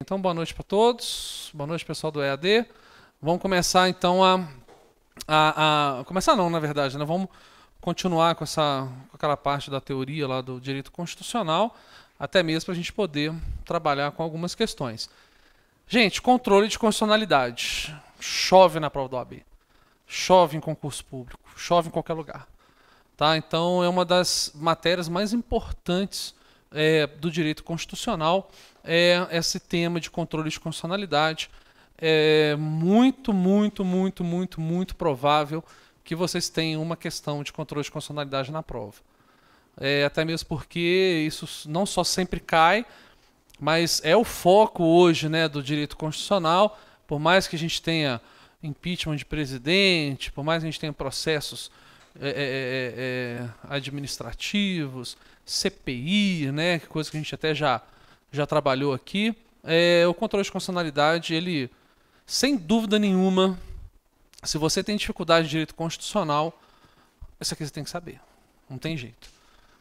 Então, boa noite para todos. Boa noite, pessoal do EAD. Vamos começar, então, Começar não, na verdade, né? Vamos continuar com aquela parte da teoria lá do direito constitucional, até mesmo para a gente poder trabalhar com algumas questões. Gente, controle de constitucionalidade. Chove na prova do OAB. Chove em concurso público. Chove em qualquer lugar. Tá? Então, é uma das matérias mais importantes do direito constitucional, esse tema de controle de constitucionalidade. É muito provável que vocês tenham uma questão de controle de constitucionalidade na prova. Até mesmo porque isso não só sempre cai, mas é o foco hoje, né, do direito constitucional. Por mais que a gente tenha impeachment de presidente, por mais que a gente tenha processos administrativos, CPI, né, coisa que a gente até já trabalhou aqui, o controle de constitucionalidade, ele, sem dúvida nenhuma, se você tem dificuldade de direito constitucional, isso aqui você tem que saber. Não tem jeito.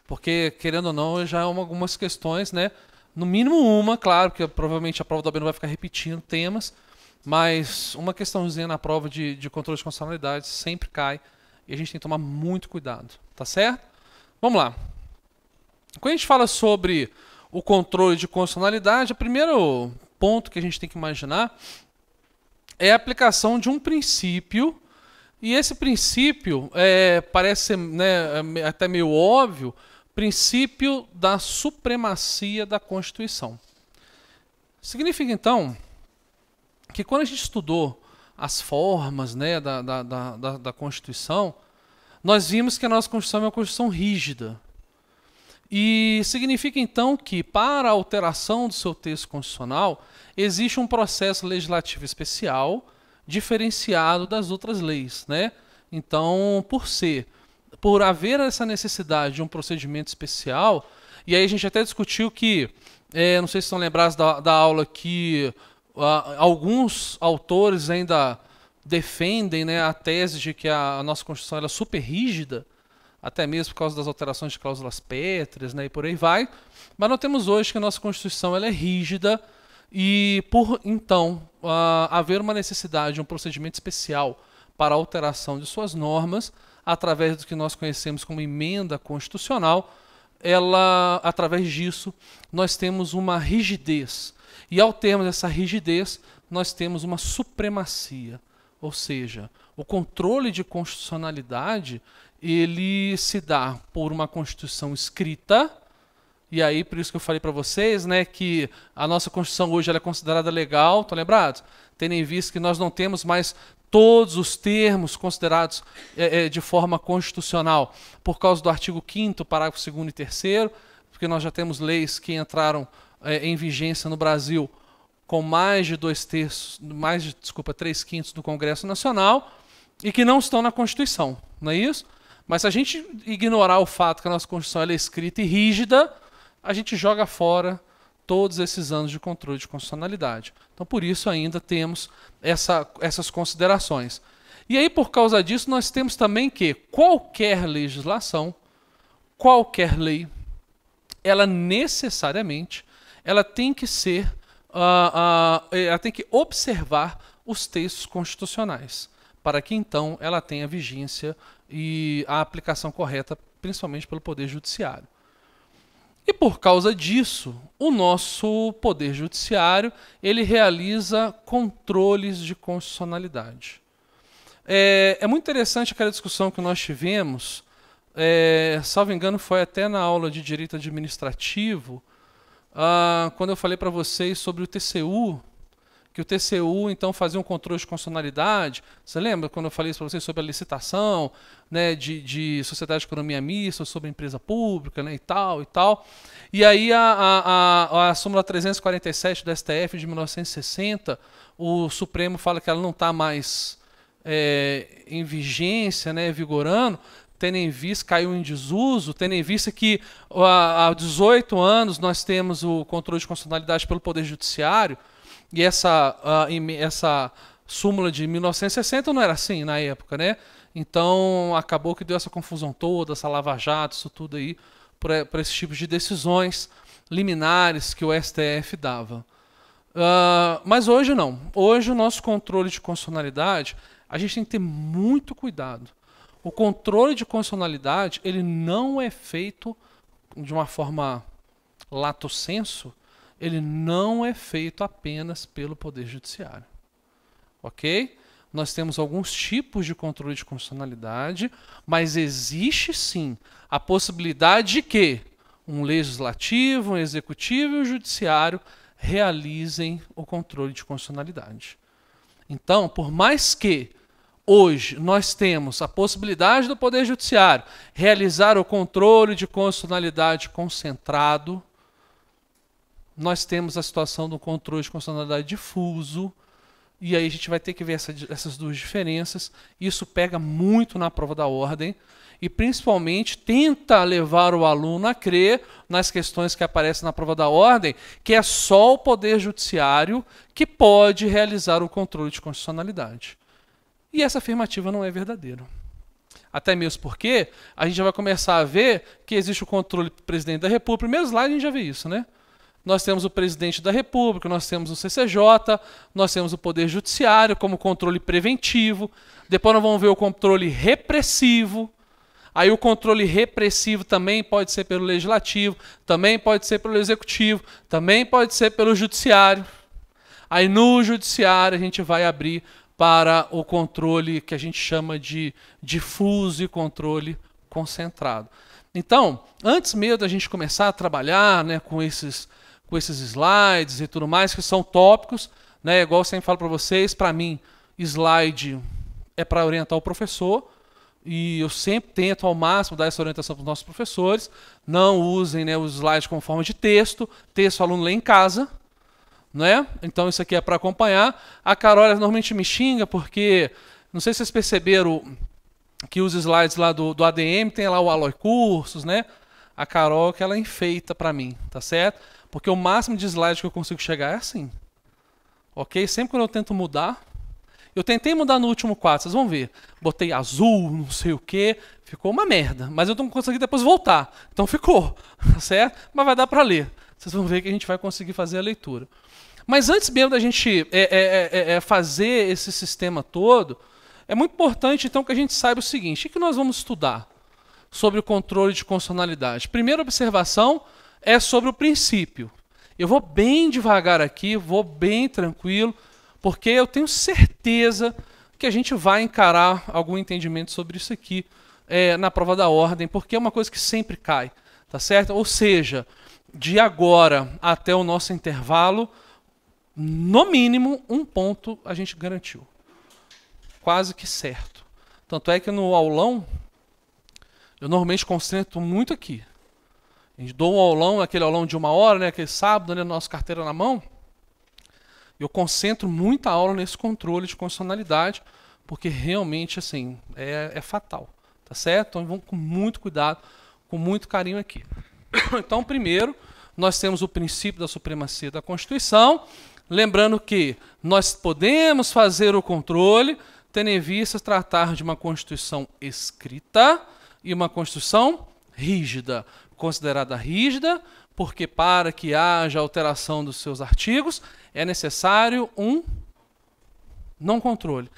Porque, querendo ou não, já há algumas questões, né? No mínimo uma, claro, porque provavelmente a prova da OAB não vai ficar repetindo temas, mas uma questãozinha na prova de controle de constitucionalidade sempre cai e a gente tem que tomar muito cuidado. Tá certo? Vamos lá. Quando a gente fala sobre o controle de constitucionalidade, o primeiro ponto que a gente tem que imaginar é a aplicação de um princípio, e esse princípio parece, né, até meio óbvio, princípio da supremacia da Constituição. Significa, então, que quando a gente estudou as formas, né, da Constituição, nós vimos que a nossa Constituição é uma Constituição rígida. E significa, então, que para a alteração do seu texto constitucional, existe um processo legislativo especial, diferenciado das outras leis, né? Então, por haver essa necessidade de um procedimento especial, e aí a gente até discutiu que, não sei se estão lembrados da aula que alguns autores ainda defendem, né, a tese de que a nossa Constituição ela é super rígida, até mesmo por causa das alterações de cláusulas pétreas, né, e por aí vai. Mas nós temos hoje que a nossa Constituição ela é rígida e, por então, haver uma necessidade de um procedimento especial para a alteração de suas normas, através do que nós conhecemos como emenda constitucional, através disso, nós temos uma rigidez. E ao termos essa rigidez, nós temos uma supremacia. Ou seja, o controle de constitucionalidade ele se dá por uma Constituição escrita, e aí por isso que eu falei para vocês, né, que a nossa Constituição hoje ela é considerada legal, estão lembrados? Tendo em vista que nós não temos mais todos os termos considerados de forma constitucional, por causa do artigo 5º, parágrafo 2º e 3º, porque nós já temos leis que entraram em vigência no Brasil com mais de 3/5 do Congresso Nacional, e que não estão na Constituição, não é isso? Mas se a gente ignorar o fato que a nossa Constituição ela é escrita e rígida, a gente joga fora todos esses anos de controle de constitucionalidade. Então, por isso ainda temos essas considerações. E aí, por causa disso, nós temos também que qualquer legislação, qualquer lei, ela necessariamente ela tem que ser, ela tem que observar os textos constitucionais, para que então ela tenha vigência e a aplicação correta, principalmente pelo Poder Judiciário. E por causa disso, o nosso Poder Judiciário ele realiza controles de constitucionalidade. É muito interessante aquela discussão que nós tivemos, salvo engano foi até na aula de Direito Administrativo, quando eu falei para vocês sobre o TCU, que o TCU então fazia um controle de constitucionalidade. Você lembra quando eu falei para vocês sobre a licitação, né, de sociedade de economia mista, sobre empresa pública, né, e tal, e tal. E aí a súmula 347 do STF de 1960, o Supremo fala que ela não está mais em vigência, né, vigorando, tendo em vista, caiu em desuso, tendo em vista que há 18 anos nós temos o controle de constitucionalidade pelo Poder Judiciário. E essa súmula de 1960 não era assim na época, né? Então acabou que deu essa confusão toda, essa lava-jato, isso tudo aí, para esse tipo de decisões liminares que o STF dava. Mas hoje não. Hoje o nosso controle de constitucionalidade, a gente tem que ter muito cuidado. O controle de constitucionalidade, ele não é feito de uma forma lato sensu, ele não é feito apenas pelo Poder Judiciário. Ok? Nós temos alguns tipos de controle de constitucionalidade, mas existe sim a possibilidade de que um legislativo, um executivo e o judiciário realizem o controle de constitucionalidade. Então, por mais que hoje nós temos a possibilidade do Poder Judiciário realizar o controle de constitucionalidade concentrado, nós temos a situação do controle de constitucionalidade difuso, e aí a gente vai ter que ver essas duas diferenças. Isso pega muito na prova da ordem e principalmente tenta levar o aluno a crer nas questões que aparecem na prova da ordem, que é só o Poder Judiciário que pode realizar o controle de constitucionalidade. E essa afirmativa não é verdadeira. Até mesmo porque a gente já vai começar a ver que existe o controle do presidente da República. Primeiro slide a gente já vê isso, né? Nós temos o presidente da República, nós temos o CCJ, nós temos o Poder Judiciário como controle preventivo. Depois nós vamos ver o controle repressivo. Aí o controle repressivo também pode ser pelo Legislativo, também pode ser pelo Executivo, também pode ser pelo Judiciário. Aí no Judiciário a gente vai abrir para o controle que a gente chama de difuso e controle concentrado. Então, antes mesmo da gente começar a trabalhar, né, com esses slides e tudo mais, que são tópicos, né, igual eu sempre falo para vocês, para mim, slide é para orientar o professor, e eu sempre tento ao máximo dar essa orientação para os nossos professores. Não usem, né, os slides como forma de texto o aluno lê em casa, né? Então isso aqui é para acompanhar. A Carol normalmente me xinga porque, não sei se vocês perceberam que os slides lá do ADM tem lá o Alloy Cursos, né? A Carol que ela enfeita para mim, tá certo? Porque o máximo de slide que eu consigo chegar é assim. Ok? Sempre quando eu tento mudar, eu tentei mudar no último quadro, vocês vão ver. Botei azul, não sei o que, ficou uma merda. Mas eu não consegui depois voltar. Então ficou, tá certo? Mas vai dar para ler. Vocês vão ver que a gente vai conseguir fazer a leitura. Mas antes mesmo da gente fazer esse sistema todo, é muito importante então que a gente saiba o seguinte: o que nós vamos estudar sobre o controle de constitucionalidade? Primeira observação é sobre o princípio. Eu vou bem devagar aqui, vou bem tranquilo, porque eu tenho certeza que a gente vai encarar algum entendimento sobre isso aqui na prova da ordem, porque é uma coisa que sempre cai, tá certo? Ou seja, de agora até o nosso intervalo, no mínimo, um ponto a gente garantiu. Quase que certo. Tanto é que no aulão, eu normalmente concentro muito aqui. A gente dou um aulão, aquele aulão de 1 hora, né, aquele sábado, né, nossa carteira na mão. Eu concentro muita aula nesse controle de constitucionalidade, porque realmente assim, é fatal. Tá certo? Então vamos com muito cuidado, com muito carinho aqui. Então, primeiro, nós temos o princípio da supremacia da Constituição. Lembrando que nós podemos fazer o controle tendo em vista tratar de uma Constituição escrita e uma Constituição rígida. Considerada rígida, porque para que haja alteração dos seus artigos, é necessário um não controle.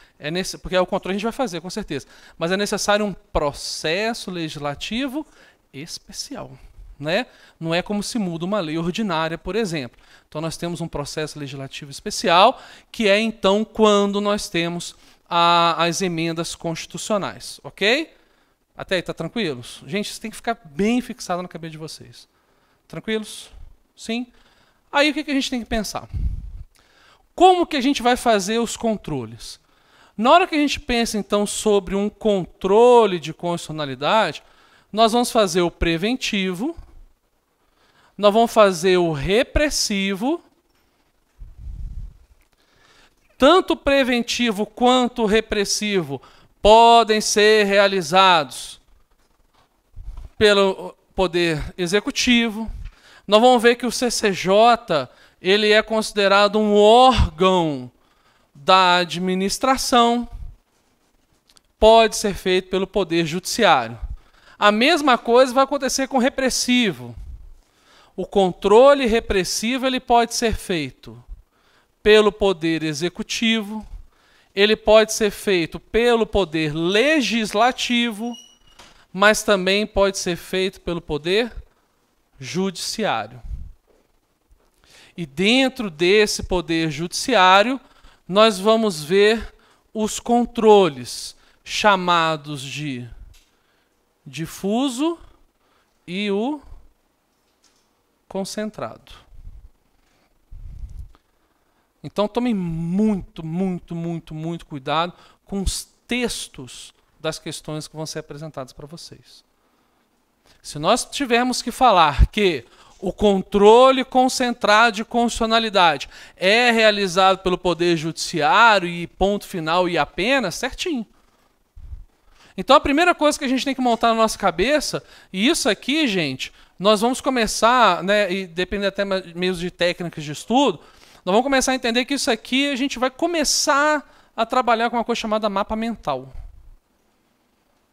Porque o controle a gente vai fazer, com certeza. Mas é necessário um processo legislativo especial. Né? Não é como se muda uma lei ordinária, por exemplo. Então nós temos um processo legislativo especial, que é então quando nós temos as emendas constitucionais, ok? Até aí, tá tranquilos? Gente, isso tem que ficar bem fixado na cabeça de vocês. Tranquilos? Sim? Aí o que a gente tem que pensar? Como que a gente vai fazer os controles? Na hora que a gente pensa então sobre um controle de constitucionalidade, nós vamos fazer o preventivo, nós vamos fazer o repressivo. Tanto o preventivo quanto o repressivo podem ser realizados pelo Poder Executivo. Nós vamos ver que o CCJ ele é considerado um órgão da administração. Pode ser feito pelo Poder Judiciário. A mesma coisa vai acontecer com o repressivo. O controle repressivo ele pode ser feito pelo poder executivo, ele pode ser feito pelo poder legislativo, mas também pode ser feito pelo poder judiciário. E dentro desse poder judiciário, nós vamos ver os controles, chamados de difuso e o concentrado. Então tomem muito cuidado com os textos das questões que vão ser apresentadas para vocês. Se nós tivermos que falar que o controle concentrado de constitucionalidade é realizado pelo Poder Judiciário e ponto final e apenas, certinho. Então a primeira coisa que a gente tem que montar na nossa cabeça, e isso aqui, gente, nós vamos começar, né, e depende até mesmo de técnicas de estudo, nós vamos começar a entender que isso aqui a gente vai começar a trabalhar com uma coisa chamada mapa mental.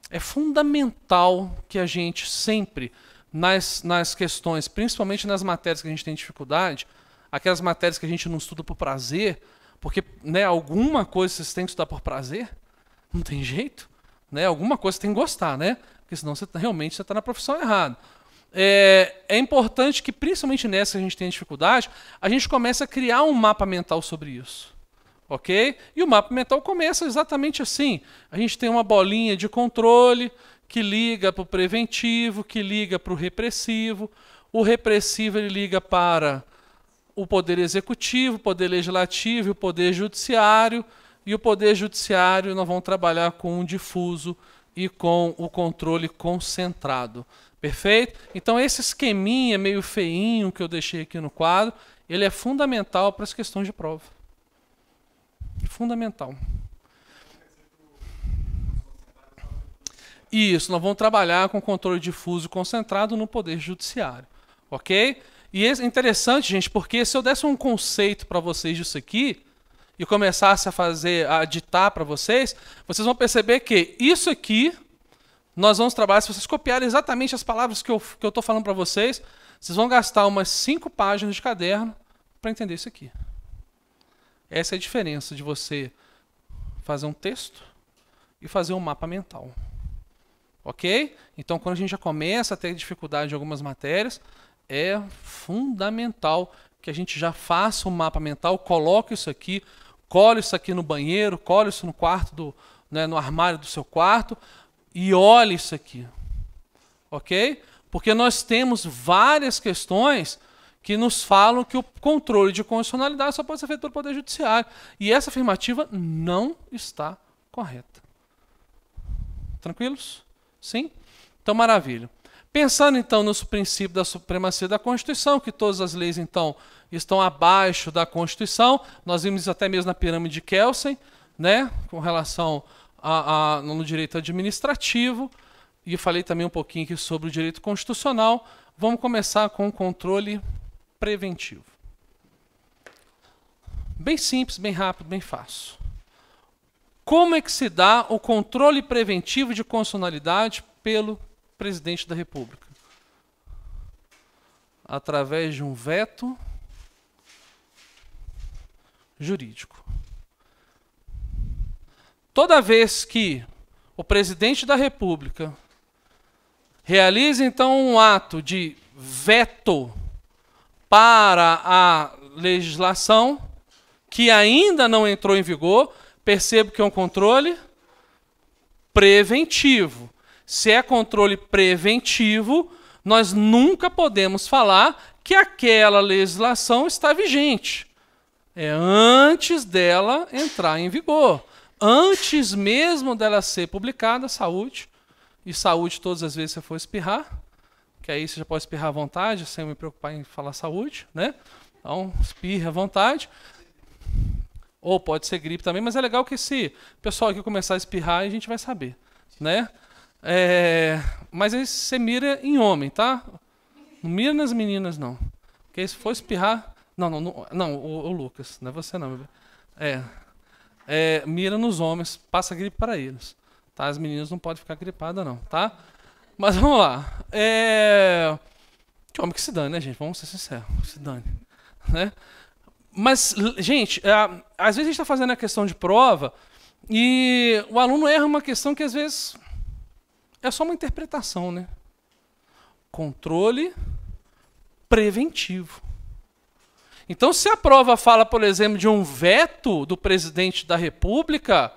É fundamental que a gente sempre, nas questões, principalmente nas matérias que a gente tem dificuldade, aquelas matérias que a gente não estuda por prazer, porque, né, alguma coisa vocês têm que estudar por prazer, não tem jeito, né? Alguma coisa você tem que gostar, né? Porque senão realmente você está na profissão errada. É importante que, principalmente nessa que a gente tem dificuldade, a gente comece a criar um mapa mental sobre isso. Ok? E o mapa mental começa exatamente assim. A gente tem uma bolinha de controle que liga para o preventivo, que liga para o repressivo. O repressivo ele liga para o poder executivo, o poder legislativo e o poder judiciário. E o poder judiciário nós vamos trabalhar com o difuso e com o controle concentrado. Perfeito? Então esse esqueminha meio feinho que eu deixei aqui no quadro, ele é fundamental para as questões de prova. Fundamental. Isso, nós vamos trabalhar com controle difuso concentrado no poder judiciário. Ok? E é interessante, gente, porque se eu desse um conceito para vocês disso aqui, e começasse a ditar para vocês, vocês vão perceber que isso aqui, nós vamos trabalhar, se vocês copiarem exatamente as palavras que eu estou falando para vocês, vocês vão gastar umas 5 páginas de caderno para entender isso aqui. Essa é a diferença de você fazer um texto e fazer um mapa mental. Ok? Então, quando a gente já começa a ter dificuldade em algumas matérias, é fundamental que a gente já faça um mapa mental, coloque isso aqui, cole isso aqui no banheiro, cole isso no quarto, no armário do seu quarto e olhe isso aqui. Ok? Porque nós temos várias questões que nos falam que o controle de constitucionalidade só pode ser feito pelo Poder Judiciário. E essa afirmativa não está correta. Tranquilos? Sim? Então, maravilha. Pensando, então, no princípio da supremacia da Constituição, que todas as leis, então, estão abaixo da Constituição, nós vimos isso até mesmo na pirâmide de Kelsen, né, com relação no direito administrativo, e eu falei também um pouquinho aqui sobre o direito constitucional. Vamos começar com o controle preventivo. Bem simples, bem rápido, bem fácil. Como é que se dá o controle preventivo de constitucionalidade pelo presidente da República? Através de um veto jurídico. Toda vez que o presidente da República realiza, então, um ato de veto para a legislação que ainda não entrou em vigor, percebo que é um controle preventivo. Se é controle preventivo, nós nunca podemos falar que aquela legislação está vigente. É antes dela entrar em vigor. Antes mesmo dela ser publicada, saúde. E saúde todas as vezes que você for espirrar, que aí você já pode espirrar à vontade, sem me preocupar em falar saúde, né? Então, espirre à vontade. Ou pode ser gripe também, mas é legal que se o pessoal aqui começar a espirrar, a gente vai saber, né? Mas aí você mira em homem, tá? Não mira nas meninas, não. Porque se for espirrar... Não, o Lucas, não é você não. Mira nos homens, passa gripe para eles. Tá? As meninas não podem ficar gripadas, não, tá? Mas vamos lá. Que homem que se dane, né, gente? Vamos ser sinceros, se dane. Né? Mas, gente, às vezes a gente está fazendo a questão de prova e o aluno erra uma questão que às vezes é só uma interpretação, né? Controle preventivo. Então, se a prova fala, por exemplo, de um veto do presidente da República,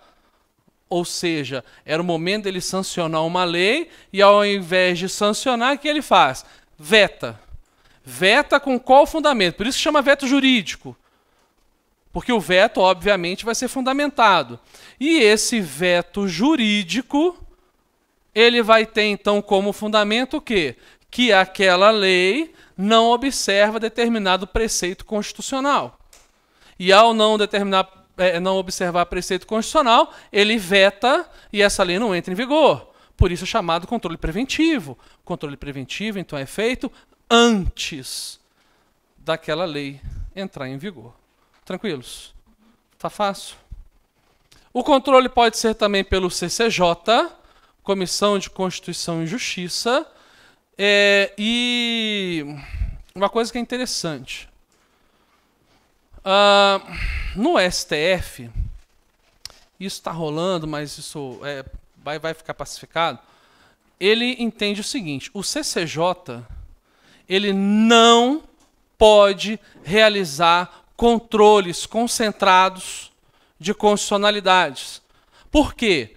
ou seja, era o momento dele sancionar uma lei e ao invés de sancionar, o que ele faz? Veta. Veta com qual fundamento? Por isso que chama veto jurídico. Porque o veto, obviamente, vai ser fundamentado. E esse veto jurídico, ele vai ter, então, como fundamento o quê? Que aquela lei não observa determinado preceito constitucional. E ao não observar preceito constitucional, ele veta e essa lei não entra em vigor. Por isso é chamado controle preventivo. O controle preventivo, então, é feito antes daquela lei entrar em vigor. Tranquilos? Tá fácil? O controle pode ser também pelo CCJ, Comissão de Constituição e Justiça, e uma coisa que é interessante. No STF, isso está rolando, mas isso vai ficar pacificado. Ele entende o seguinte: o CCJ ele não pode realizar controles concentrados de constitucionalidades. Por quê?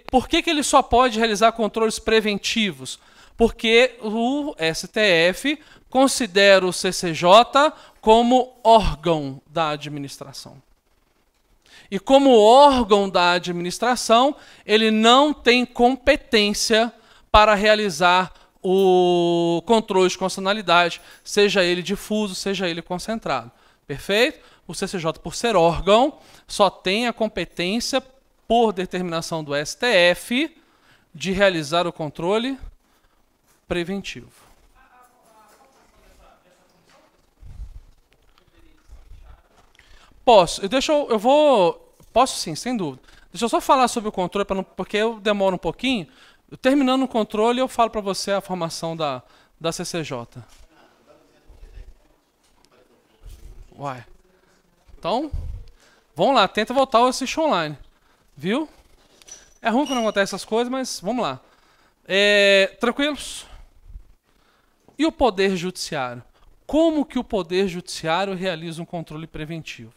Por que ele só pode realizar controles preventivos? Porque o STF considera o CCJ como órgão da administração. E como órgão da administração, ele não tem competência para realizar o controle de constitucionalidade, seja ele difuso, seja ele concentrado. Perfeito? O CCJ, por ser órgão, só tem a competência, por determinação do STF, de realizar o controle preventivo. Posso. Posso sim, sem dúvida. Deixa eu só falar sobre o controle, porque eu demoro um pouquinho. Terminando o controle, eu falo para você a formação da CCJ. Uai. Então, vamos lá, tenta voltar ou assistir online. Viu? É ruim quando acontece essas coisas, mas vamos lá. Tranquilos? E o Poder Judiciário? Como que o Poder Judiciário realiza um controle preventivo?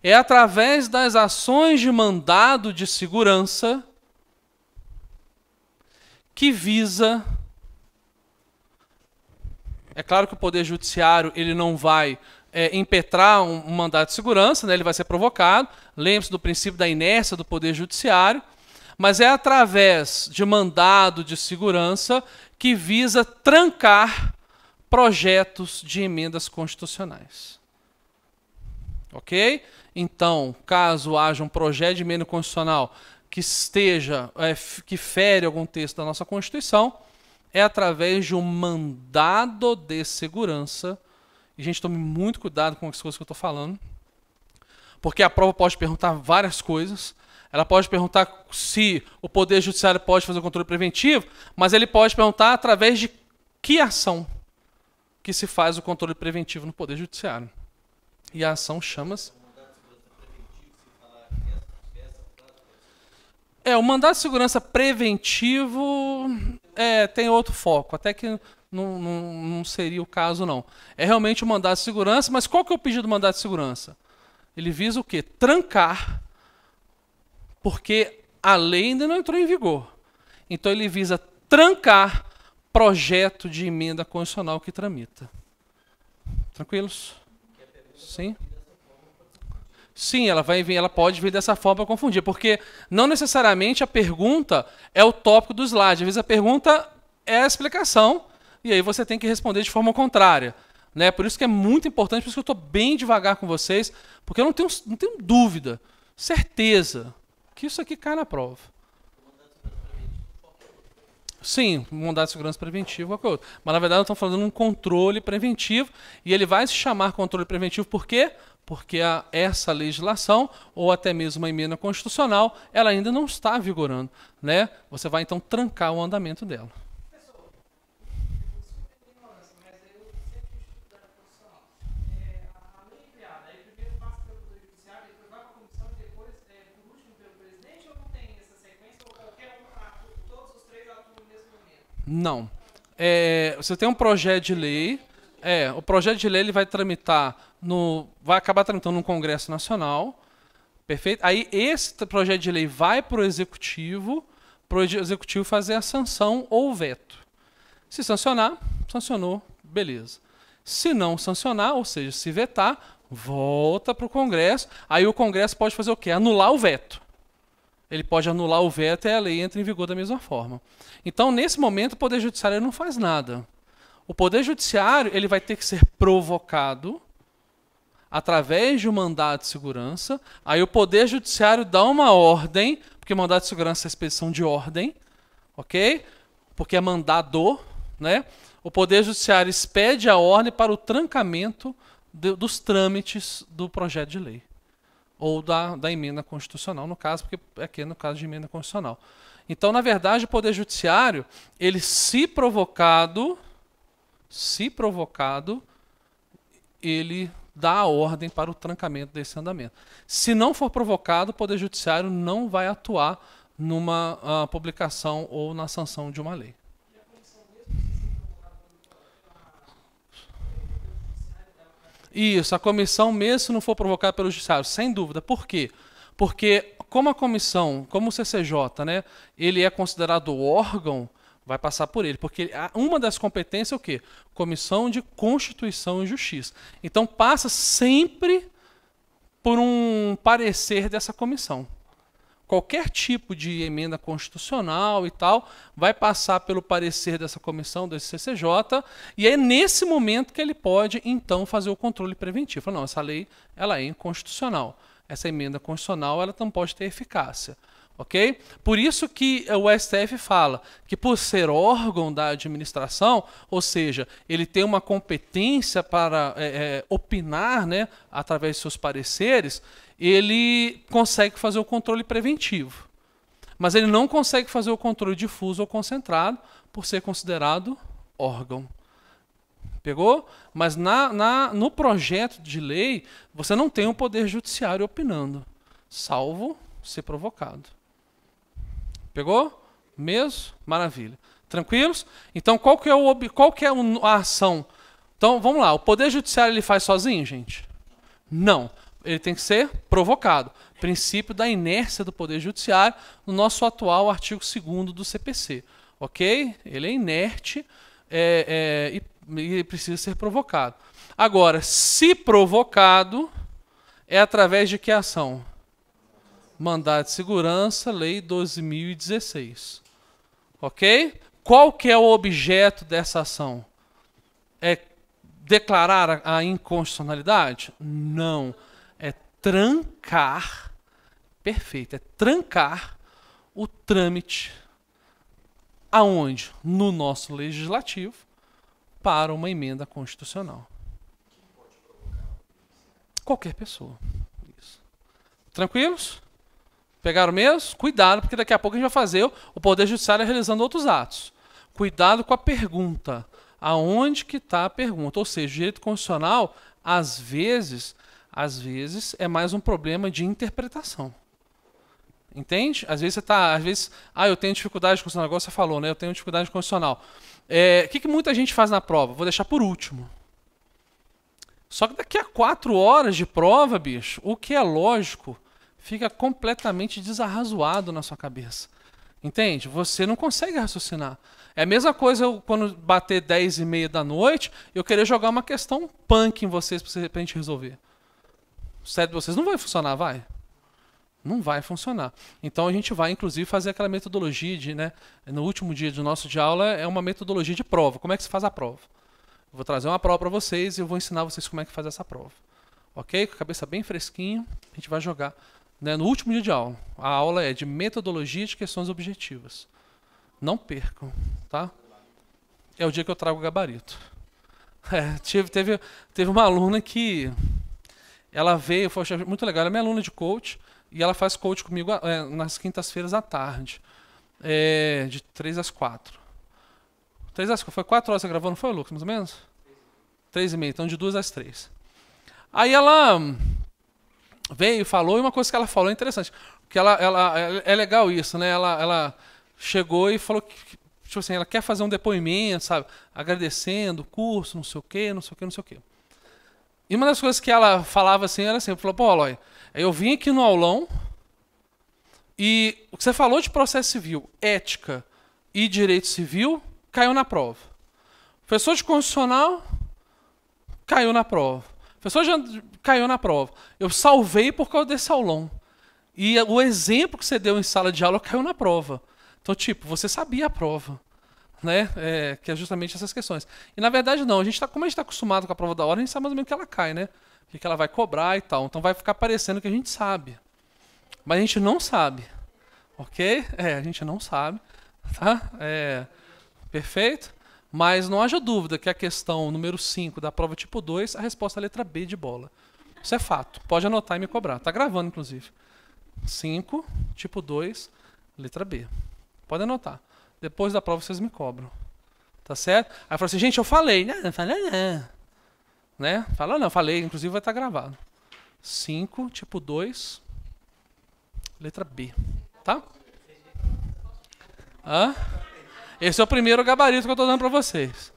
É através das ações de mandado de segurança que visa... É claro que o Poder Judiciário ele não vai impetrar um mandado de segurança, né? Ele vai ser provocado. Lembre-se do princípio da inércia do Poder Judiciário. Mas é através de mandado de segurança que visa trancar projetos de emendas constitucionais. Ok? Então, caso haja um projeto de emenda constitucional que fere algum texto da nossa Constituição, é através de um mandado de segurança. E, gente, tome muito cuidado com as coisas que eu estou falando, porque a prova pode perguntar várias coisas. Ela pode perguntar se o Poder Judiciário pode fazer o controle preventivo, mas ele pode perguntar através de que ação que se faz o controle preventivo no Poder Judiciário. E a ação chama-se... O mandado de segurança preventivo tem outro foco, até que não seria o caso, não. É realmente o mandado de segurança, mas qual que é o pedido do mandado de segurança? Ele visa o quê? Trancar, porque a lei ainda não entrou em vigor. Então ele visa trancar projeto de emenda constitucional que tramita. Tranquilos? Sim? Sim, ela pode vir dessa forma para confundir, porque não necessariamente a pergunta é o tópico do slide. Às vezes a pergunta é a explicação, e aí você tem que responder de forma contrária. Né? Por isso que é muito importante, por isso que eu estou bem devagar com vocês, porque eu não tenho dúvida, certeza, que isso aqui cai na prova. Sim, um mandado de segurança preventivo é outro. Mas na verdade nós estamos falando de um controle preventivo, e ele vai se chamar controle preventivo por quê? Porque essa legislação, ou até mesmo uma emenda constitucional, ela ainda não está vigorando. Né? Você vai então trancar o andamento dela. Não. Você tem um projeto de lei. O projeto de lei ele vai tramitar vai acabar tramitando no Congresso Nacional. Perfeito? Aí esse projeto de lei vai para o Executivo fazer a sanção ou o veto. Se sancionar, sancionou, beleza. Se não sancionar, ou seja, se vetar, volta para o Congresso. Aí o Congresso pode fazer o quê? Anular o veto. Ele pode anular o veto e a lei entra em vigor da mesma forma. Então, nesse momento, o Poder Judiciário não faz nada. O Poder Judiciário ele vai ter que ser provocado através de um mandado de segurança. Aí o Poder Judiciário dá uma ordem, porque mandado de segurança é expedição de ordem, ok? Porque é mandado, né? O Poder Judiciário expede a ordem para o trancamento dos trâmites do projeto de lei. Ou da emenda constitucional, no caso, porque aqui é no caso de emenda constitucional. Então, na verdade, o Poder Judiciário, ele se provocado, ele dá a ordem para o trancamento desse andamento. Se não for provocado, o Poder Judiciário não vai atuar numa publicação ou na sanção de uma lei. Isso, a comissão, mesmo se não for provocada pelo judiciário, sem dúvida. Por quê? Porque como a comissão, como o CCJ, né, ele é considerado órgão, vai passar por ele. Porque uma das competências é o quê? Comissão de Constituição e Justiça. Então passa sempre por um parecer dessa comissão. Qualquer tipo de emenda constitucional e tal vai passar pelo parecer dessa comissão, desse CCJ, e é nesse momento que ele pode, então, fazer o controle preventivo. Fala, não, essa lei ela é inconstitucional. Essa emenda constitucional ela não pode ter eficácia. Ok? Por isso que o STF fala que, por ser órgão da administração, ou seja, ele tem uma competência para opinar, né, através de seus pareceres, ele consegue fazer o controle preventivo. Mas ele não consegue fazer o controle difuso ou concentrado por ser considerado órgão. Pegou? Mas no projeto de lei, você não tem um poder judiciário opinando, salvo ser provocado. Pegou? Mesmo? Maravilha. Tranquilos? Então, qual que é a ação? Então, vamos lá. O Poder Judiciário ele faz sozinho, gente? Não. Ele tem que ser provocado. Princípio da inércia do Poder Judiciário no nosso atual artigo 2º do CPC. Ok? Ele é inerte e precisa ser provocado. Agora, se provocado, é através de que ação? Mandado de segurança, Lei 12.016. Ok? Qual que é o objeto dessa ação? É declarar a inconstitucionalidade? Não. É trancar, perfeito, é trancar o trâmite aonde? No nosso legislativo para uma emenda constitucional. Qualquer pessoa. Isso. Tranquilos? Pegaram mesmo? Cuidado, porque daqui a pouco a gente vai fazer o Poder Judiciário realizando outros atos. Cuidado com a pergunta. Aonde que está a pergunta? Ou seja, o direito constitucional, às vezes, é mais um problema de interpretação. Entende? Às vezes você está, eu tenho dificuldade com esse negócio, você falou, né? Eu tenho dificuldade constitucional. O que muita gente faz na prova? Vou deixar por último. Só que daqui a 4 horas de prova, bicho, o que é lógico fica completamente desarrazoado na sua cabeça. Entende? Você não consegue raciocinar. É a mesma coisa quando bater 10h30 da noite, eu querer jogar uma questão punk em vocês para a gente resolver. O cérebro de vocês não vai funcionar, vai? Não vai funcionar. Então a gente vai, inclusive, fazer aquela metodologia de, né, no último dia do nosso de aula, é uma metodologia de prova. Como é que se faz a prova? Eu vou trazer uma prova para vocês e eu vou ensinar vocês como é que faz essa prova. Ok? Com a cabeça bem fresquinha, a gente vai jogar. Né, no último dia de aula. A aula é de metodologia de questões objetivas. Não percam, tá? É o dia que eu trago o gabarito. Teve uma aluna que ela veio, foi muito legal, ela é minha aluna de coach, e ela faz coach comigo nas quintas-feiras à tarde, de 3 às 4. Foi 4 horas você gravou, não foi, Lucas, mais ou menos? 3h30, então de 2 às 3. Aí ela veio e falou, e uma coisa que ela falou é interessante, porque ela é legal isso, né? Ela chegou e falou que tipo assim, ela quer fazer um depoimento, sabe? Agradecendo o curso, não sei o quê, não sei o quê, não sei o quê. E uma das coisas que ela falava assim, era assim, falou, pô, Aloy, eu vim aqui no aulão e o que você falou de processo civil, ética e direito civil, caiu na prova. Professor de constitucional, caiu na prova. Professor caiu na prova. Eu salvei por causa desse aulão. E o exemplo que você deu em sala de aula caiu na prova. Então, tipo, você sabia a prova. Né? Que é justamente essas questões. E na verdade não, como a gente está acostumado com a prova da hora, a gente sabe mais ou menos que ela cai, né? O que ela vai cobrar e tal. Então vai ficar parecendo que a gente sabe. Mas a gente não sabe. Ok? A gente não sabe. Tá? Perfeito? Mas não haja dúvida que a questão número 5 da prova tipo 2, a resposta é a letra B de bola. Isso é fato. Pode anotar e me cobrar. Tá gravando, inclusive. 5, tipo 2, letra B. Pode anotar. Depois da prova vocês me cobram. Tá certo? Aí fala assim, gente, eu falei. Não falei não. Né? Fala não, falei. Inclusive vai estar gravado. 5, tipo 2, letra B. Tá? Esse é o primeiro gabarito que eu estou dando para vocês.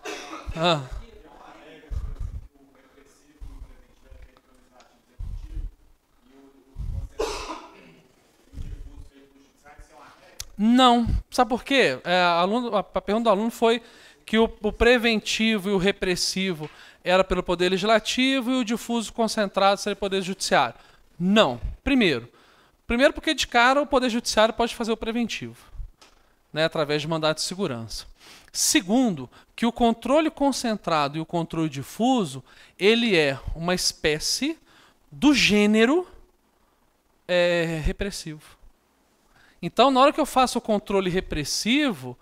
Não. Sabe por quê? A pergunta do aluno foi que o preventivo e o repressivo era pelo Poder Legislativo e o difuso concentrado seria pelo Poder Judiciário. Não. Primeiro porque de cara o Poder Judiciário pode fazer o preventivo, né, através de mandado de segurança. Segundo, que o controle concentrado e o controle difuso, ele é uma espécie do gênero repressivo. Então, na hora que eu faço o controle repressivo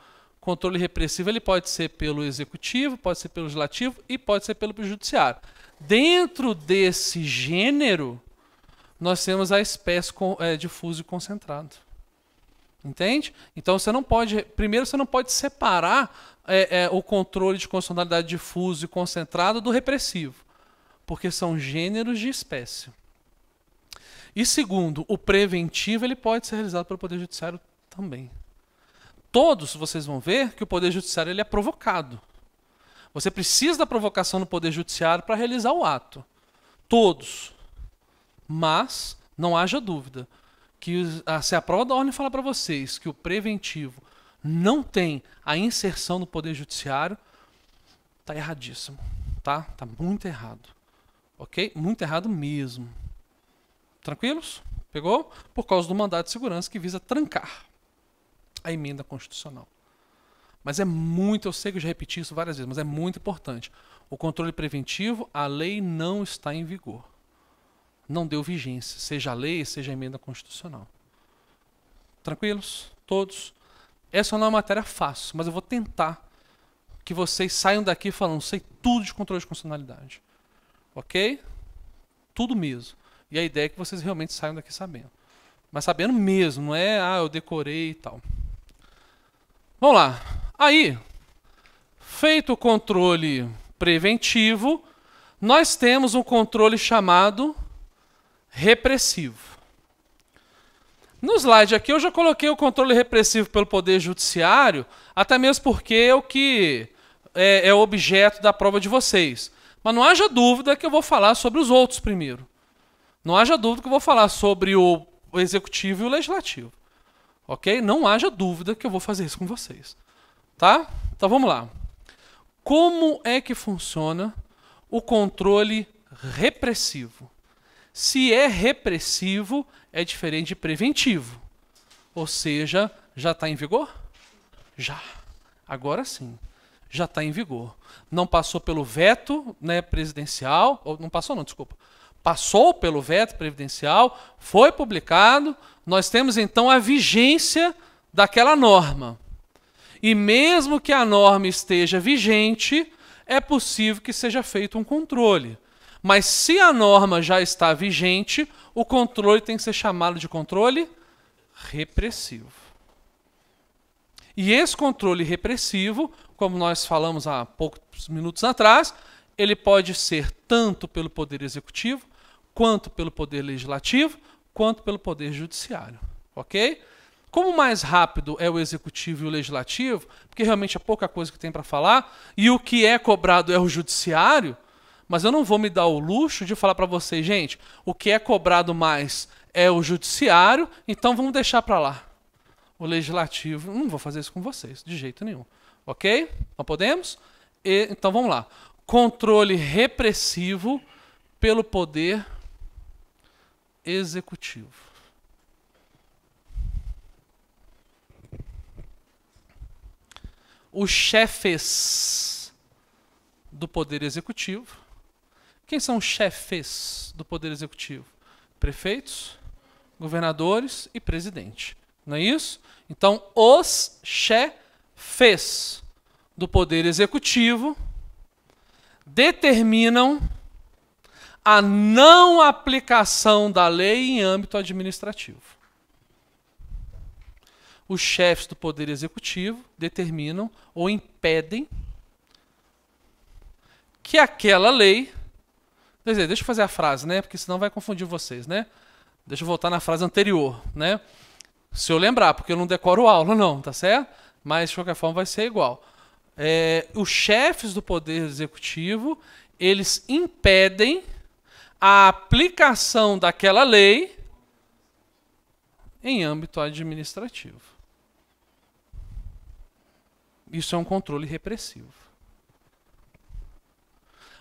ele pode ser pelo executivo, pode ser pelo legislativo e pode ser pelo judiciário. Dentro desse gênero, nós temos a espécie difuso e concentrado. Entende? Então, primeiro você não pode separar o controle de constitucionalidade difuso e concentrado do repressivo, porque são gêneros de espécie. E segundo, o preventivo ele pode ser realizado pelo Poder Judiciário também. Todos vocês vão ver que o Poder Judiciário ele é provocado. Você precisa da provocação do Poder Judiciário para realizar o ato. Todos. Mas não haja dúvida que se a prova da ordem falar para vocês que o preventivo não tem a inserção no Poder Judiciário, está erradíssimo. Tá muito errado. Ok? Muito errado mesmo. Tranquilos? Pegou? Por causa do mandado de segurança que visa trancar a emenda constitucional. Mas eu sei que eu já repeti isso várias vezes, mas é muito importante. O controle preventivo, a lei não está em vigor. Não deu vigência, seja a lei, seja a emenda constitucional. Tranquilos? Todos? Essa não é uma matéria fácil, mas eu vou tentar que vocês saiam daqui falando, sei tudo de controle de constitucionalidade. Ok? Tudo mesmo. E a ideia é que vocês realmente saiam daqui sabendo. Mas sabendo mesmo, não é, eu decorei e tal. Vamos lá. Aí, feito o controle preventivo, nós temos um controle chamado repressivo. No slide aqui eu já coloquei o controle repressivo pelo Poder Judiciário, até mesmo porque é o que é objeto da prova de vocês. Mas não haja dúvida que eu vou falar sobre os outros primeiro. Não haja dúvida que eu vou falar sobre o executivo e o legislativo. Ok? Não haja dúvida que eu vou fazer isso com vocês. Tá? Então vamos lá. Como é que funciona o controle repressivo? Se é repressivo, é diferente de preventivo. Ou seja, já está em vigor? Já. Agora sim. Já está em vigor. Não passou pelo veto, né, presidencial. Ou não passou não, desculpa. Passou pelo veto presidencial, foi publicado. Nós temos então a vigência daquela norma. E mesmo que a norma esteja vigente, é possível que seja feito um controle. Mas se a norma já está vigente, o controle tem que ser chamado de controle repressivo. E esse controle repressivo, como nós falamos há poucos minutos atrás, ele pode ser tanto pelo Poder Executivo, quanto pelo Poder Legislativo, quanto pelo Poder Judiciário. Ok? Como o mais rápido é o executivo e o legislativo, porque realmente é pouca coisa que tem para falar, e o que é cobrado é o judiciário, mas eu não vou me dar o luxo de falar para vocês, gente, o que é cobrado mais é o judiciário, então vamos deixar para lá. O legislativo, não vou fazer isso com vocês, de jeito nenhum. Ok? Não podemos? Então vamos lá. Controle repressivo pelo poder executivo. Os chefes do poder executivo. Quem são os chefes do poder executivo? Prefeitos, governadores e presidente. Não é isso? Então, os chefes do poder executivo determinam a não aplicação da lei em âmbito administrativo. Os chefes do poder executivo determinam ou impedem que aquela lei... Deixa eu fazer a frase, né? Porque senão vai confundir vocês, né? Deixa eu voltar na frase anterior, né? Se eu lembrar, porque eu não decoro aula, não, tá certo? Mas, de qualquer forma, vai ser igual. Os chefes do poder executivo, eles impedem a aplicação daquela lei em âmbito administrativo. Isso é um controle repressivo.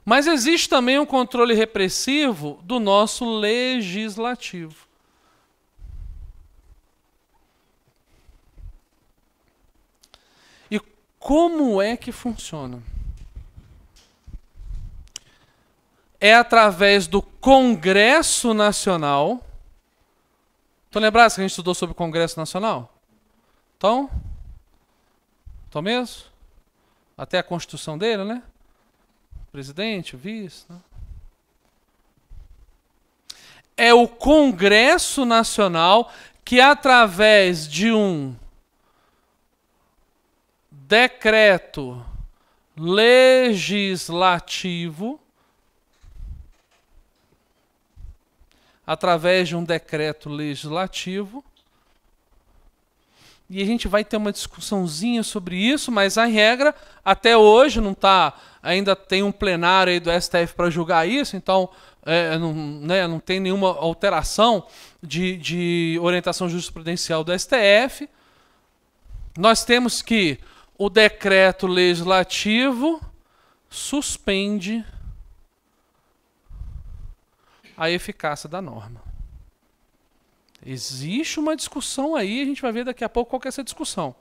Mas existe também um controle repressivo do nosso legislativo. E como é que funciona? É através do Congresso Nacional. Estão lembrados que a gente estudou sobre o Congresso Nacional? Então mesmo? Até a Constituição dele, né? Presidente, vice. Né? É o Congresso Nacional que, através de um decreto legislativo, e a gente vai ter uma discussãozinha sobre isso, mas a regra, até hoje, ainda tem um plenário aí do STF para julgar isso, então não tem nenhuma alteração de orientação jurisprudencial do STF. Nós temos que o decreto legislativo suspende a eficácia da norma. Existe uma discussão aí, a gente vai ver daqui a pouco qual que é essa discussão.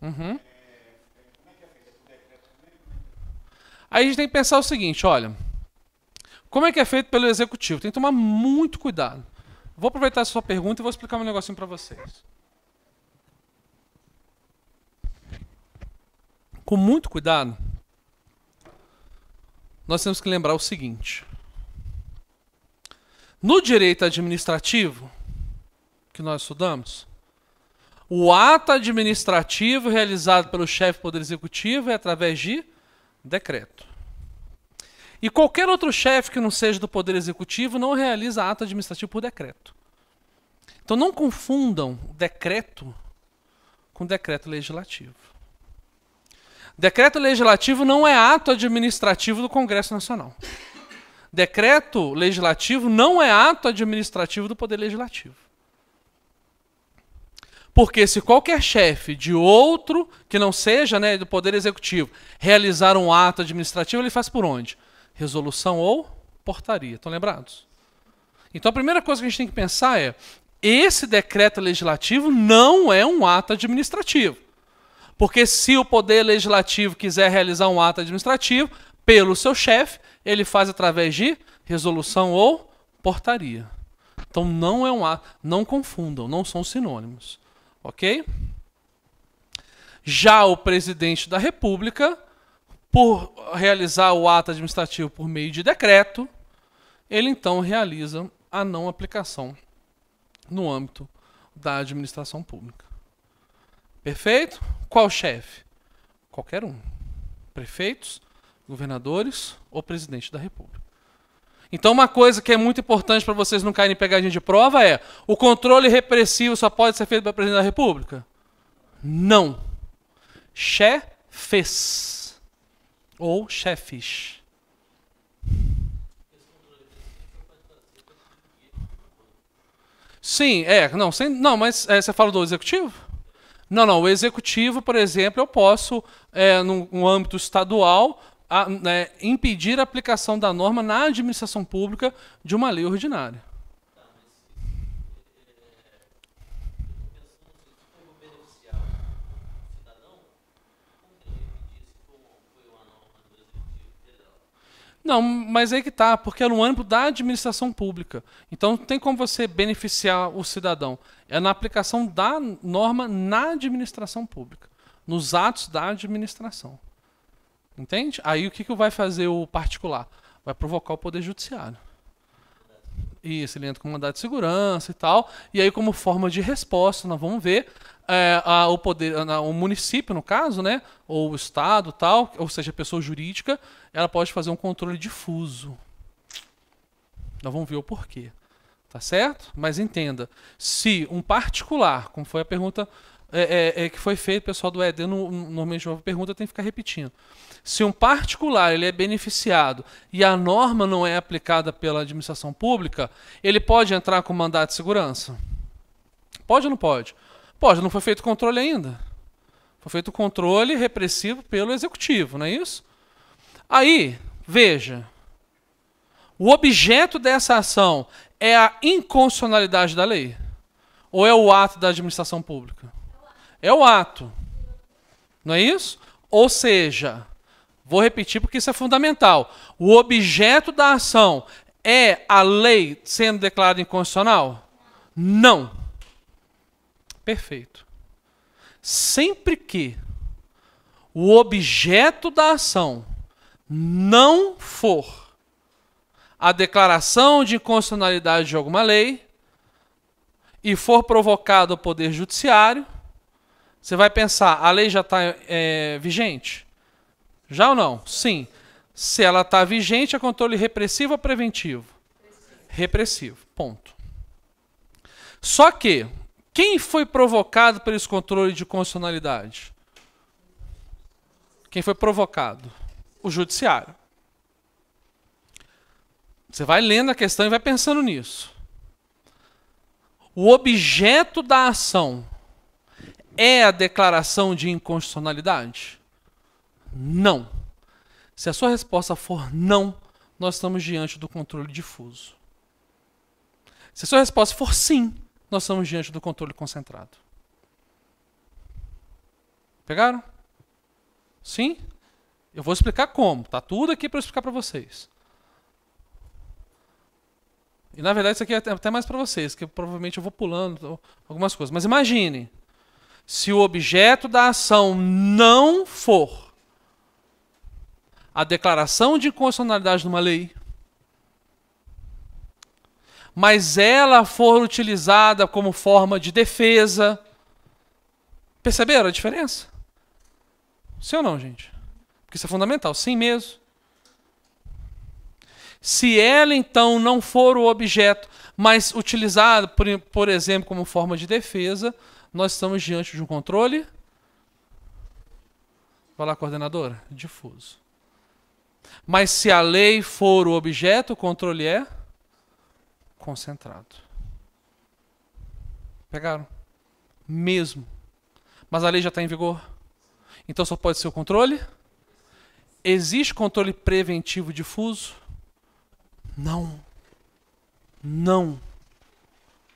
Uhum. Aí a gente tem que pensar o seguinte, olha, como é que é feito pelo executivo? Tem que tomar muito cuidado. Vou aproveitar essa sua pergunta e vou explicar um negocinho para vocês. Com muito cuidado, nós temos que lembrar o seguinte. No direito administrativo, que nós estudamos, o ato administrativo realizado pelo chefe do Poder Executivo é através de decreto. E qualquer outro chefe que não seja do Poder Executivo não realiza ato administrativo por decreto. Então não confundam decreto com decreto legislativo. Decreto legislativo não é ato administrativo do Congresso Nacional. Decreto legislativo não é ato administrativo do Poder Legislativo. Porque se qualquer chefe de outro, que não seja do Poder Executivo, realizar um ato administrativo, ele faz por onde? Resolução ou portaria. Estão lembrados? Então a primeira coisa que a gente tem que pensar é, esse decreto legislativo não é um ato administrativo. Porque se o Poder Legislativo quiser realizar um ato administrativo, pelo seu chefe, ele faz através de resolução ou portaria. Então não é um ato, não confundam, não são sinônimos. Ok? Já o presidente da República, por realizar o ato administrativo por meio de decreto, ele então realiza a não aplicação no âmbito da administração pública. Perfeito? Qual chefe? Qualquer um. Prefeitos, governadores ou presidente da República. Então, uma coisa que é muito importante para vocês não caírem em pegadinha de prova é: o controle repressivo só pode ser feito pelo presidente da República? Não. Chefes. Ou chefes. Sim, mas você fala do executivo? Não, o executivo, por exemplo, eu posso, no âmbito estadual, impedir a aplicação da norma na administração pública de uma lei ordinária. Não, mas aí que tá, porque é no âmbito da administração pública. Então não tem como você beneficiar o cidadão. É na aplicação da norma na administração pública, nos atos da administração. Entende? Aí o que vai fazer o particular? Vai provocar o Poder Judiciário. Isso, ele entra com mandado de segurança e tal. E aí, como forma de resposta, nós vamos ver o município, no caso, né, ou o Estado, tal, ou seja, a pessoa jurídica, ela pode fazer um controle difuso. Nós vamos ver o porquê. Tá certo? Mas entenda, se um particular, como foi a pergunta que foi feita, o pessoal do ED, normalmente uma pergunta tem que ficar repetindo. Se um particular ele é beneficiado e a norma não é aplicada pela administração pública, ele pode entrar com mandado de segurança? Pode ou não pode? Pode, não foi feito controle ainda. Foi feito controle repressivo pelo executivo, não é isso? Aí, veja, o objeto dessa ação é a inconstitucionalidade da lei? Ou é o ato da administração pública? É o ato. Não é isso? Ou seja, vou repetir porque isso é fundamental. O objeto da ação é a lei sendo declarada inconstitucional? Não. Perfeito. Sempre que o objeto da ação não for a declaração de inconstitucionalidade de alguma lei e for provocado ao Poder Judiciário, você vai pensar, a lei já está vigente? Já ou não? Sim. Se ela está vigente, é controle repressivo ou preventivo? Repressivo. Ponto. Só que, quem foi provocado por esse controle de constitucionalidade? Quem foi provocado? O Judiciário. Você vai lendo a questão e vai pensando nisso. O objeto da ação é a declaração de inconstitucionalidade? Não. Se a sua resposta for não, nós estamos diante do controle difuso. Se a sua resposta for sim, nós estamos diante do controle concentrado. Pegaram? Sim? Eu vou explicar como. Está tudo aqui para eu explicar para vocês. E na verdade isso aqui é até mais para vocês, que provavelmente eu vou pulando algumas coisas. Mas imagine, se o objeto da ação não for a declaração de inconstitucionalidade de uma lei, mas ela for utilizada como forma de defesa. Perceberam a diferença? Sim ou não, gente? Porque isso é fundamental. Sim mesmo. Se ela, então, não for o objeto, mas utilizada, por exemplo, como forma de defesa, nós estamos diante de um controle. Vai lá, coordenadora. Difuso. Mas se a lei for o objeto, o controle é concentrado. Pegaram? Mesmo. Mas a lei já está em vigor. Então só pode ser o controle? Existe controle preventivo difuso? Não. Não.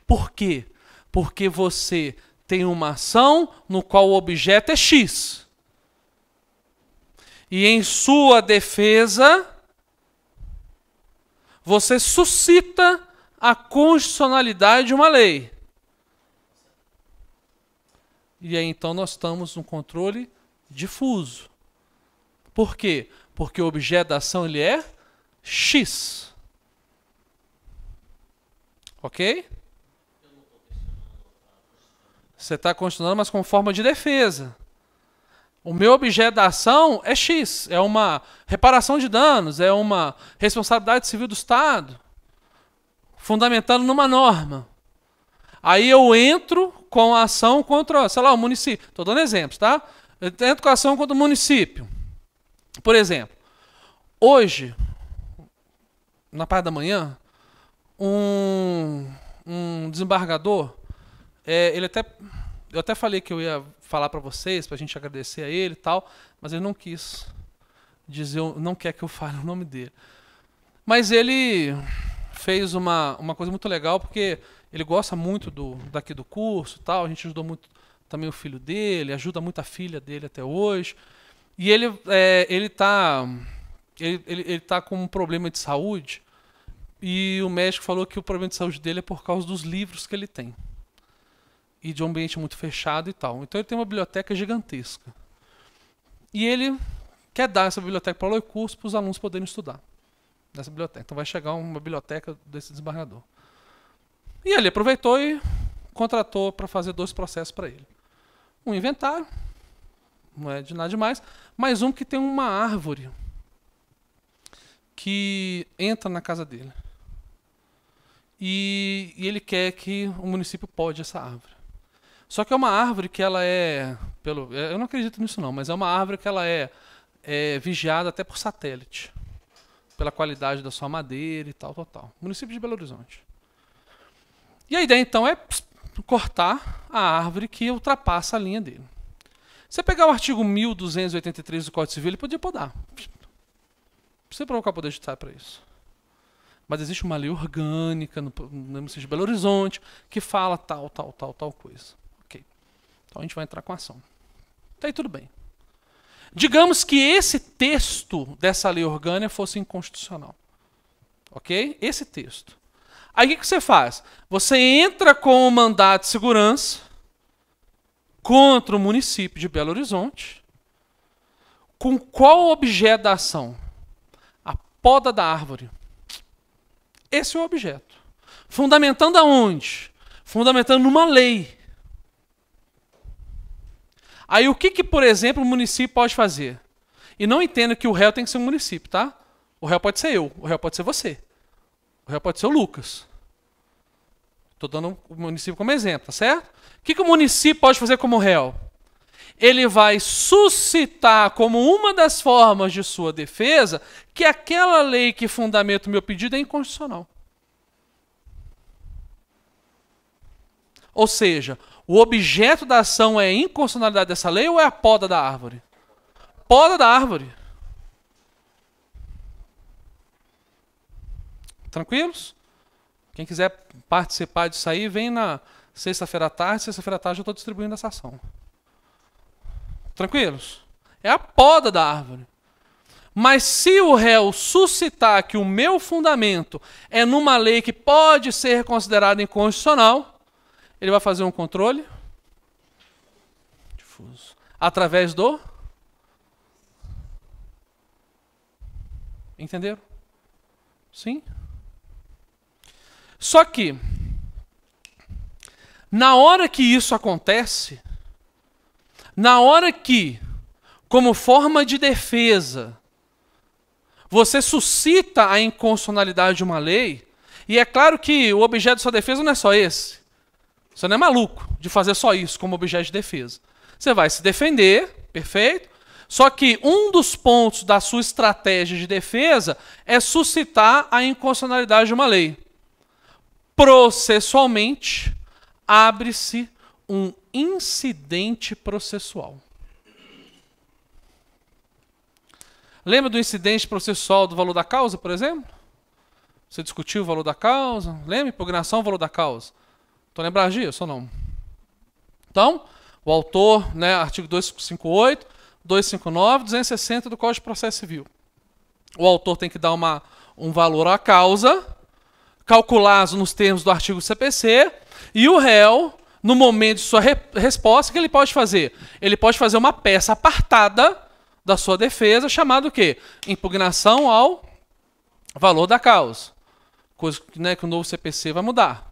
Por quê? Porque você tem uma ação no qual o objeto é X. E em sua defesa, você suscita a constitucionalidade de uma lei. E aí então nós estamos num controle difuso. Por quê? Porque o objeto da ação ele é X. Ok? Você está continuando, mas com forma de defesa. O meu objeto da ação é X, é uma reparação de danos, é uma responsabilidade civil do Estado, fundamentando numa norma. Aí eu entro com a ação contra, sei lá, o município. Estou dando exemplos, tá? Eu entro com a ação contra o município. Por exemplo, hoje, na parte da manhã, um desembargador, eu até falei que eu ia falar para vocês, para a gente agradecer a ele e tal, mas ele não quis dizer, não quer que eu fale o nome dele. Mas ele fez uma coisa muito legal, porque ele gosta muito daqui do curso e tal, a gente ajudou muito também o filho dele, ajuda muito a filha dele até hoje. E ele tá com um problema de saúde, e o médico falou que o problema de saúde dele é por causa dos livros que ele tem. E de um ambiente muito fechado e tal. Então ele tem uma biblioteca gigantesca. E ele quer dar essa biblioteca para o curso para os alunos poderem estudar nessa biblioteca. Então vai chegar uma biblioteca desse desembargador. E ele aproveitou e contratou para fazer 2 processos para ele. Um inventário, não é de nada demais, mas um que tem uma árvore que entra na casa dele. E ele quer que o município pode essa árvore. Só que é uma árvore que ela eu não acredito nisso não, mas é uma árvore que ela é vigiada até por satélite, pela qualidade da sua madeira e tal. Município de Belo Horizonte. E a ideia então é cortar a árvore que ultrapassa a linha dele. Você pegar o artigo 1283 do Código Civil, ele podia podar. Não precisa provocar poder judiciário para isso. Mas existe uma lei orgânica no município de Belo Horizonte que fala tal coisa. Ok. Então a gente vai entrar com a ação. Tá aí tudo bem. Digamos que esse texto dessa lei orgânica fosse inconstitucional. Ok? Esse texto. Aí o que você faz? Você entra com o mandato de segurança contra o município de Belo Horizonte. Com qual objeto da ação? A poda da árvore. Esse é o objeto. Fundamentando aonde? Fundamentando numa lei. Aí o que, por exemplo, o município pode fazer? E não entenda que o réu tem que ser um município, tá? O réu pode ser eu, o réu pode ser você. O réu pode ser o Lucas. Estou dando o município como exemplo, tá certo? O que o município pode fazer como réu? Ele vai suscitar como uma das formas de sua defesa que aquela lei que fundamenta o meu pedido é inconstitucional. Ou seja, o objeto da ação é a inconstitucionalidade dessa lei ou é a poda da árvore? Poda da árvore. Tranquilos? Quem quiser participar disso aí, vem na sexta-feira à tarde. Sexta-feira à tarde eu estou distribuindo essa ação. Tranquilos? É a poda da árvore. Mas se o réu suscitar que o meu fundamento é numa lei que pode ser considerada inconstitucional, ele vai fazer um controle difuso através do... Entenderam? Sim? Só que, na hora que isso acontece, na hora que, como forma de defesa, você suscita a inconstitucionalidade de uma lei, e é claro que o objeto de sua defesa não é só esse. Você não é maluco de fazer só isso como objeto de defesa. Você vai se defender, perfeito? Só que um dos pontos da sua estratégia de defesa é suscitar a inconstitucionalidade de uma lei. Processualmente, abre-se um incidente processual. Lembra do incidente processual do valor da causa, por exemplo? Você discutiu o valor da causa? Lembra? Impugnação, valor da causa. Estão lembrados disso ou não? Então, o autor, né, artigo 258, 259, 260 do Código de Processo Civil. O autor tem que dar um valor à causa, calculado nos termos do artigo CPC, e o réu, no momento de sua resposta, o que ele pode fazer? Ele pode fazer uma peça apartada da sua defesa, chamada o quê? Impugnação ao valor da causa. Coisa, né, que o novo CPC vai mudar.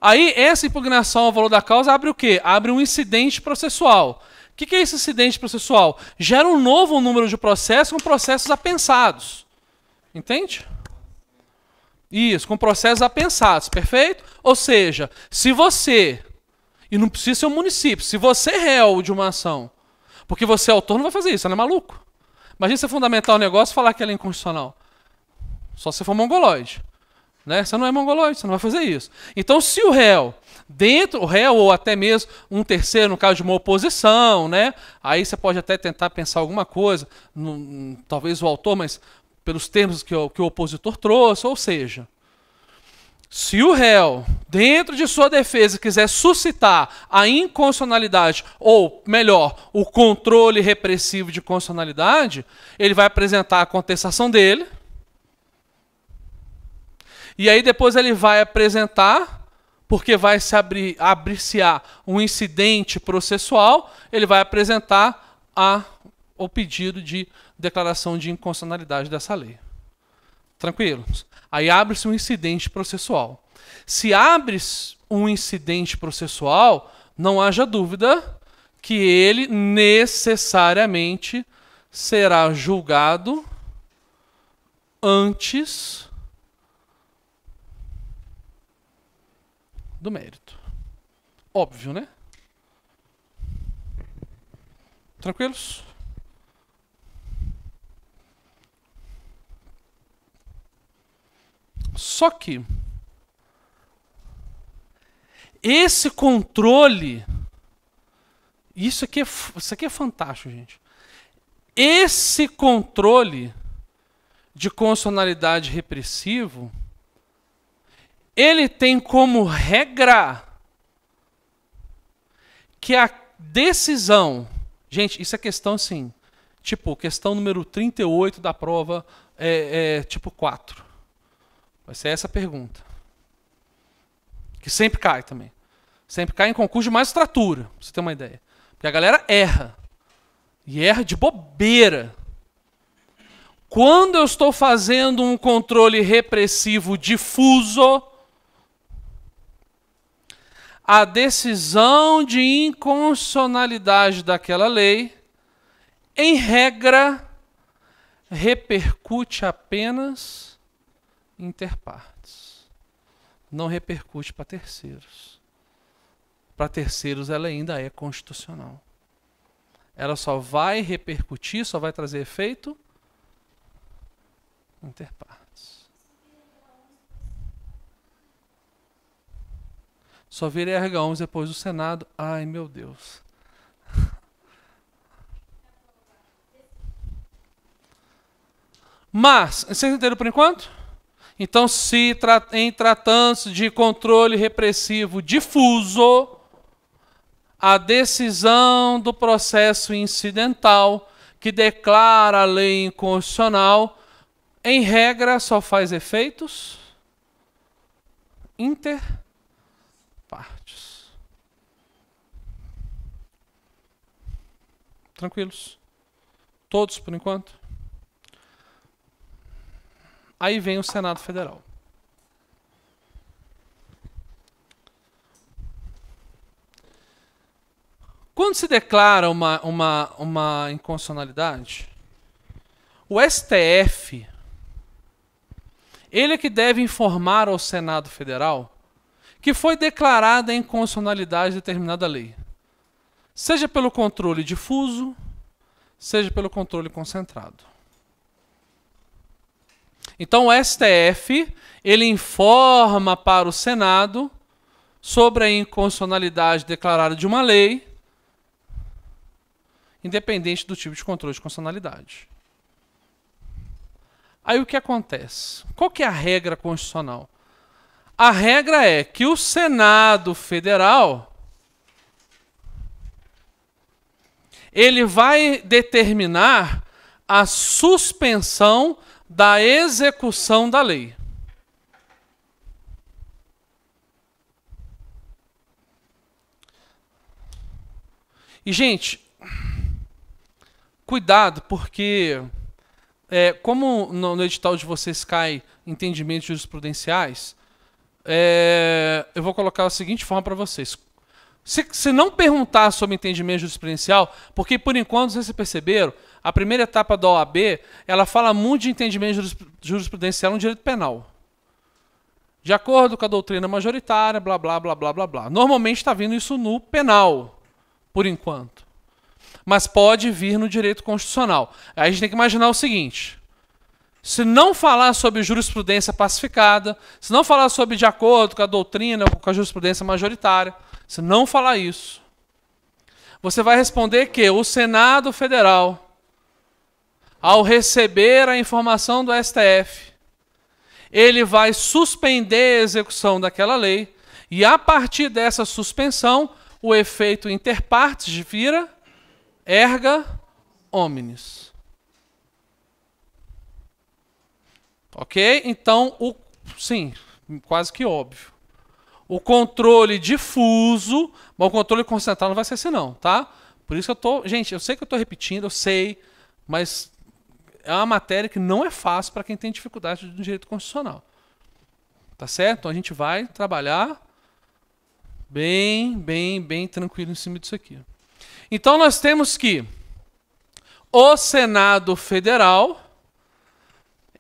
Aí, essa impugnação ao valor da causa abre o quê? Abre um incidente processual, que é esse incidente processual? Gera um novo número de processos com processos apensados. Entende? Isso, com processos apensados, perfeito? Ou seja, se você, e não precisa ser um município, se você é réu de uma ação, porque você é autor, não vai fazer isso, você não é maluco. Imagina você fundamentar um negócio e falar que ela é inconstitucional. Só se for mongoloide. Né? Você não é mongoloide, você não vai fazer isso. Então, se o réu, o réu ou até mesmo um terceiro, no caso de uma oposição, né? Aí você pode até tentar pensar alguma coisa, talvez o autor, mas pelos termos que o opositor trouxe, ou seja, se o réu, dentro de sua defesa, quiser suscitar a inconstitucionalidade, ou melhor, o controle repressivo de constitucionalidade, ele vai apresentar a contestação dele, e aí depois ele vai apresentar, porque vai se abrir-se-á um incidente processual, ele vai apresentar o pedido de declaração de inconstitucionalidade dessa lei. Tranquilos? Aí abre-se um incidente processual. Se abre-se um incidente processual, não haja dúvida que ele necessariamente será julgado antes do mérito. Óbvio, né? Tranquilos? Só que esse controle, isso aqui é fantástico, gente. Esse controle de constitucionalidade repressivo, ele tem como regra que a decisão... Gente, isso é questão assim, tipo, questão número 38 da prova, tipo 4. Vai ser essa a pergunta. Que sempre cai também. Sempre cai em concurso de magistratura, pra você ter uma ideia. Porque a galera erra. E erra de bobeira. Quando eu estou fazendo um controle repressivo difuso, a decisão de inconstitucionalidade daquela lei, em regra, repercute apenas inter partes. Não repercute para terceiros. Para terceiros ela ainda é constitucional. Ela só vai repercutir, só vai trazer efeito inter partes. Só vira RH11 depois do Senado. Ai, meu Deus. Mas, vocês entenderam por enquanto? Então, em tratando-se de controle repressivo difuso, a decisão do processo incidental que declara a lei inconstitucional, em regra, só faz efeitos inter partes. Tranquilos? Todos, por enquanto? Aí vem o Senado Federal. Quando se declara uma inconstitucionalidade, o STF, ele é que deve informar ao Senado Federal que foi declarada a inconstitucionalidade de determinada lei. Seja pelo controle difuso, seja pelo controle concentrado. Então o STF, ele informa para o Senado sobre a inconstitucionalidade declarada de uma lei, independente do tipo de controle de constitucionalidade. Aí o que acontece? Qual que é a regra constitucional? A regra é que o Senado Federal ele vai determinar a suspensão da execução da lei. E, gente, cuidado, porque como no edital de vocês cai entendimentos jurisprudenciais, eu vou colocar da seguinte forma para vocês. Se não perguntar sobre entendimento jurisprudencial, porque por enquanto, vocês perceberam, a primeira etapa da OAB, ela fala muito de entendimento jurisprudencial no direito penal. De acordo com a doutrina majoritária, blá, blá, blá, blá, blá, blá. Normalmente está vindo isso no penal, por enquanto. Mas pode vir no direito constitucional. Aí a gente tem que imaginar o seguinte: se não falar sobre jurisprudência pacificada, se não falar sobre de acordo com a doutrina, com a jurisprudência majoritária, se não falar isso, você vai responder que o Senado Federal, ao receber a informação do STF, ele vai suspender a execução daquela lei e, a partir dessa suspensão, o efeito inter partes vira erga omnes. Ok? Então, sim, quase que óbvio. O controle difuso, bom, o controle concentrado não vai ser assim não, tá? Por isso que eu tô, gente, eu sei que eu estou repetindo, eu sei, mas é uma matéria que não é fácil para quem tem dificuldade no direito constitucional. Tá certo? Então a gente vai trabalhar bem tranquilo em cima disso aqui. Então nós temos que o Senado Federal,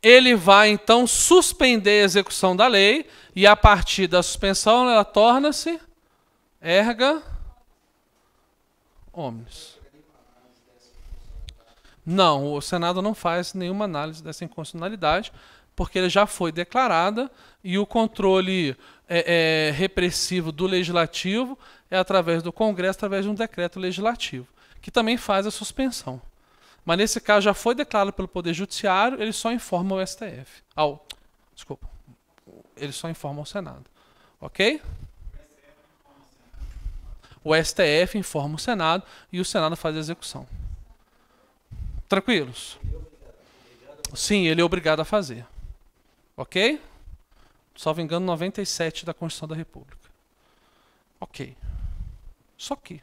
ele vai então suspender a execução da lei e, a partir da suspensão, ela torna-se erga omnes. Não, o Senado não faz nenhuma análise dessa inconstitucionalidade, porque ela já foi declarada e o controle repressivo do Legislativo é através do Congresso, através de um decreto legislativo, que também faz a suspensão. Mas nesse caso já foi declarado pelo Poder Judiciário, ele só informa o STF. Desculpa, ele só informa o Senado. Ok? O STF informa o Senado e o Senado faz a execução. Tranquilos? Sim, ele é obrigado a fazer. Ok? Salvo engano, 97 da Constituição da República. Ok. Só que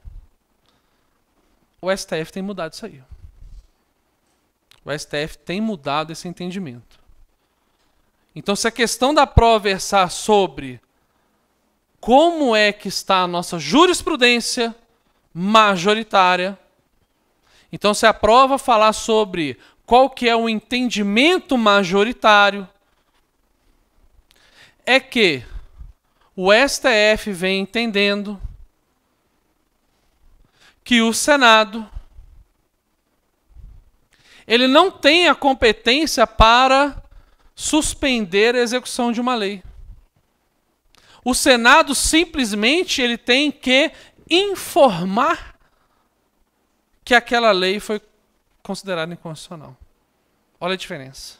o STF tem mudado isso aí. O STF tem mudado esse entendimento. Então, se a questão da prova versar sobre como é que está a nossa jurisprudência majoritária, então se a prova falar sobre qual que é o entendimento majoritário, é que o STF vem entendendo que o Senado ele não tem a competência para suspender a execução de uma lei. O Senado simplesmente ele tem que informar que aquela lei foi considerada inconstitucional. Olha a diferença.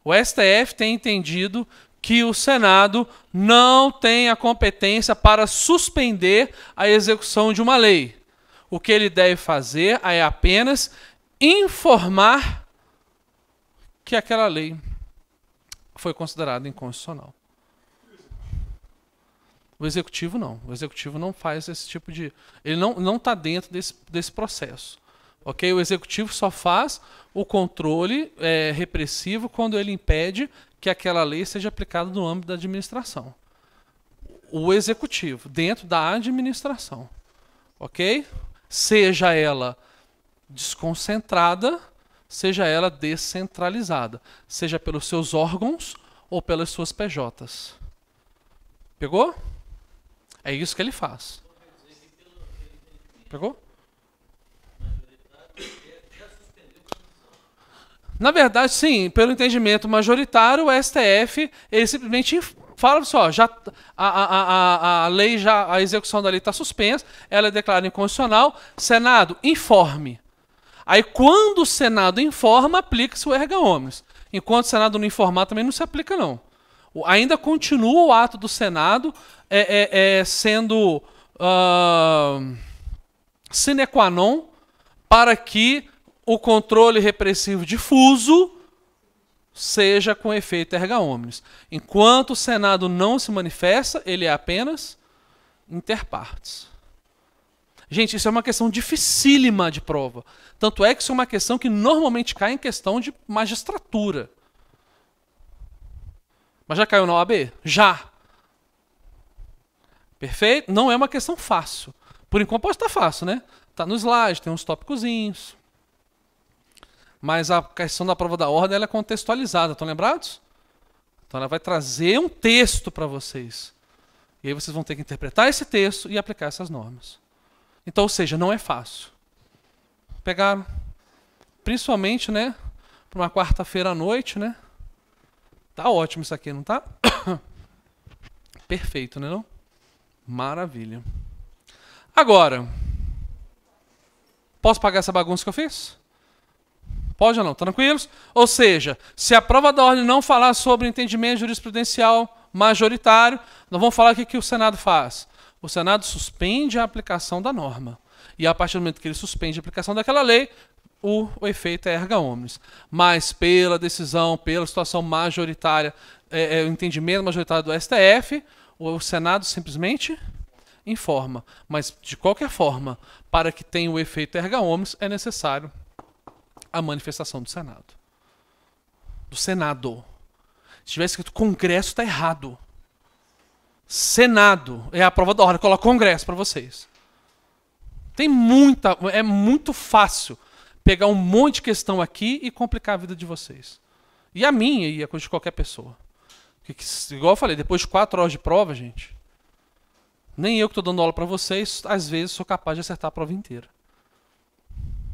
O STF tem entendido que o Senado não tem a competência para suspender a execução de uma lei. O que ele deve fazer é apenas informar que aquela lei foi considerada inconstitucional. O Executivo não. O Executivo não faz esse tipo de... Ele não está dentro desse processo. Okay? O Executivo só faz o controle repressivo quando ele impede que aquela lei seja aplicada no âmbito da administração. O Executivo, dentro da administração. Ok? Seja ela desconcentrada, seja ela descentralizada. Seja pelos seus órgãos ou pelas suas PJs. Pegou? É isso que ele faz. Pegou? Na verdade, sim, pelo entendimento majoritário, o STF ele simplesmente fala assim, ó, já, a lei a execução da lei está suspensa, ela é declarada inconstitucional, Senado, informe. Aí, quando o Senado informa, aplica-se o erga omnes. Enquanto o Senado não informar, também não se aplica, não. Ainda continua o ato do Senado sendo sine qua non para que o controle repressivo difuso seja com efeito erga omnes. Enquanto o Senado não se manifesta, ele é apenas inter partes. Gente, isso é uma questão dificílima de prova. Tanto é que isso é uma questão que normalmente cai em questão de magistratura. Mas já caiu na OAB? Já. Perfeito? Não é uma questão fácil. Por enquanto pode estar fácil, né? Está no slide, tem uns tópicozinhos. Mas a questão da prova da ordem ela é contextualizada, estão lembrados? Então ela vai trazer um texto para vocês. E aí vocês vão ter que interpretar esse texto e aplicar essas normas. Então, ou seja, não é fácil. Pegaram, principalmente, né, para uma quarta-feira à noite, né? Tá ótimo isso aqui, não tá? Perfeito, né, não? Maravilha. Agora, posso pagar essa bagunça que eu fiz? Pode ou não? Tranquilos? Ou seja, se a prova da ordem não falar sobre entendimento jurisprudencial majoritário, nós vamos falar o que o Senado faz. O Senado suspende a aplicação da norma. E a partir do momento que ele suspende a aplicação daquela lei, o efeito é erga omnes. Mas pela decisão, pela situação majoritária, o entendimento majoritário do STF, o Senado simplesmente informa. Mas, de qualquer forma, para que tenha o efeito erga omnes, é necessário a manifestação do Senado. Do Senado. Se tivesse escrito Congresso, está errado. Senado é a prova da ordem. Coloca Congresso para vocês. Tem muita... É muito fácil pegar um monte de questão aqui e complicar a vida de vocês. E a minha e a coisa de qualquer pessoa. Porque, igual eu falei, depois de 4 horas de prova, gente, nem eu que estou dando aula para vocês, às vezes sou capaz de acertar a prova inteira.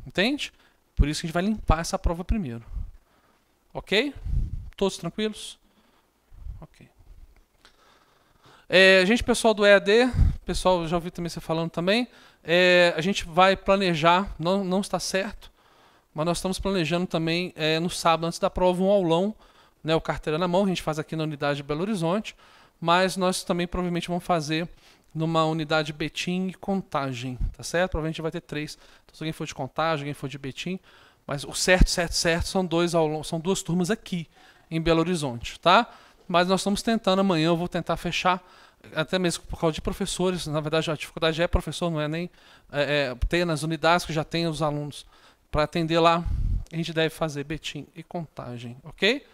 Entende? Por isso que a gente vai limpar essa prova primeiro. Ok? Todos tranquilos? Ok. Gente, pessoal do EAD, pessoal, já ouvi também você falando também, a gente vai planejar, não está certo, mas nós estamos planejando também no sábado, antes da prova, um aulão, né, o Carteira na Mão, a gente faz aqui na unidade de Belo Horizonte, mas nós também provavelmente vamos fazer numa unidade Betim e Contagem, tá certo? Provavelmente vai ter 3. Então, se alguém for de Contagem, alguém for de Betim, mas o certo são 2 aulões, são 2 turmas aqui em Belo Horizonte, tá? Mas nós estamos tentando amanhã, eu vou tentar fechar, até mesmo por causa de professores, na verdade a dificuldade é professor, não é nem ter nas unidades que já tem os alunos para atender lá, a gente deve fazer Betim e Contagem, ok?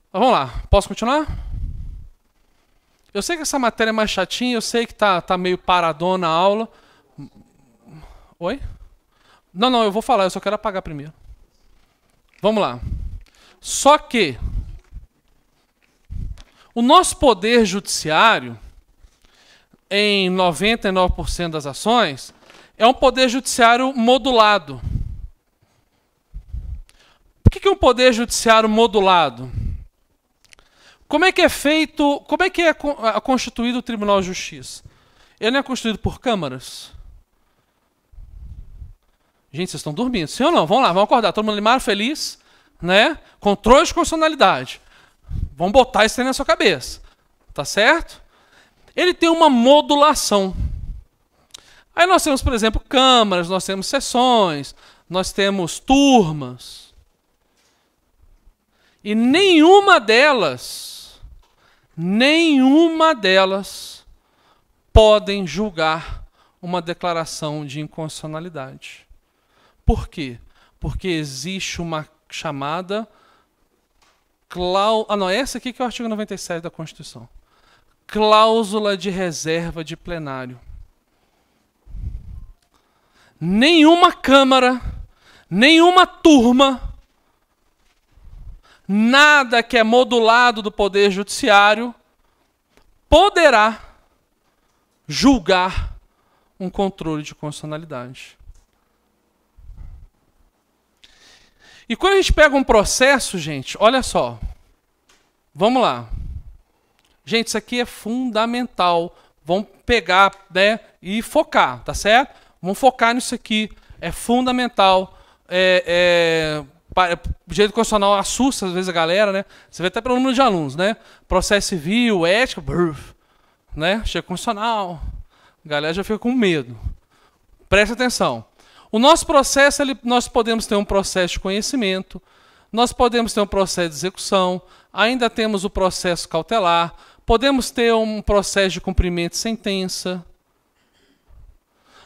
Então, vamos lá, posso continuar? Eu sei que essa matéria é mais chatinha, eu sei que tá meio paradona a aula. Oi? Não, eu vou falar, eu só quero apagar primeiro. Vamos lá. Só que o nosso poder judiciário, em 99% das ações, é um poder judiciário modulado. Por que é um poder judiciário modulado? Como é que é feito, como é que é constituído o Tribunal de Justiça? Ele não é constituído por câmaras? Gente, vocês estão dormindo, sim ou não? Vamos lá, vamos acordar. Todo mundo animado, feliz, né? Controle de constitucionalidade. Vamos botar isso aí na sua cabeça. Tá certo? Ele tem uma modulação. Aí nós temos, por exemplo, câmaras, nós temos sessões, nós temos turmas. E nenhuma delas podem julgar uma declaração de inconstitucionalidade. Por quê? Porque existe uma chamada essa aqui que é o artigo 97 da Constituição. Cláusula de reserva de plenário. Nenhuma Câmara, nenhuma turma, nada que é modulado do Poder Judiciário poderá julgar um controle de constitucionalidade. E quando a gente pega um processo, gente, olha só. Vamos lá. Gente, isso aqui é fundamental. Vamos pegar, né, e focar, tá certo? Vamos focar nisso aqui. É fundamental. O direito constitucional assusta às vezes a galera, né? Você vê até pelo número de alunos, né? Processo civil, ética, né? Chega constitucional. A galera já fica com medo. Preste atenção. O nosso processo, nós podemos ter um processo de conhecimento, nós podemos ter um processo de execução, ainda temos o processo cautelar, podemos ter um processo de cumprimento de sentença,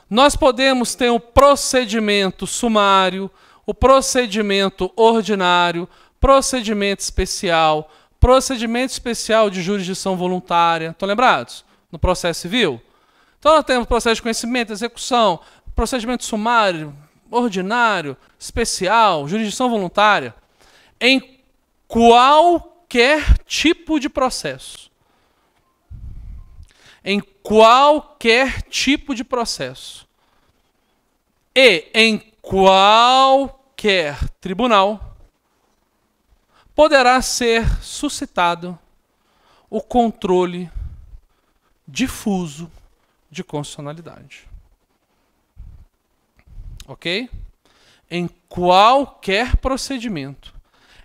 nós podemos ter um procedimento sumário, o procedimento ordinário, procedimento especial de jurisdição voluntária. Estão lembrados? no processo civil? Então nós temos processo de conhecimento, execução, procedimento sumário, ordinário, especial, jurisdição voluntária. Em qualquer tipo de processo. Em qualquer tipo de processo. E em qualquer tribunal poderá ser suscitado o controle difuso de constitucionalidade. Ok? Em qualquer procedimento,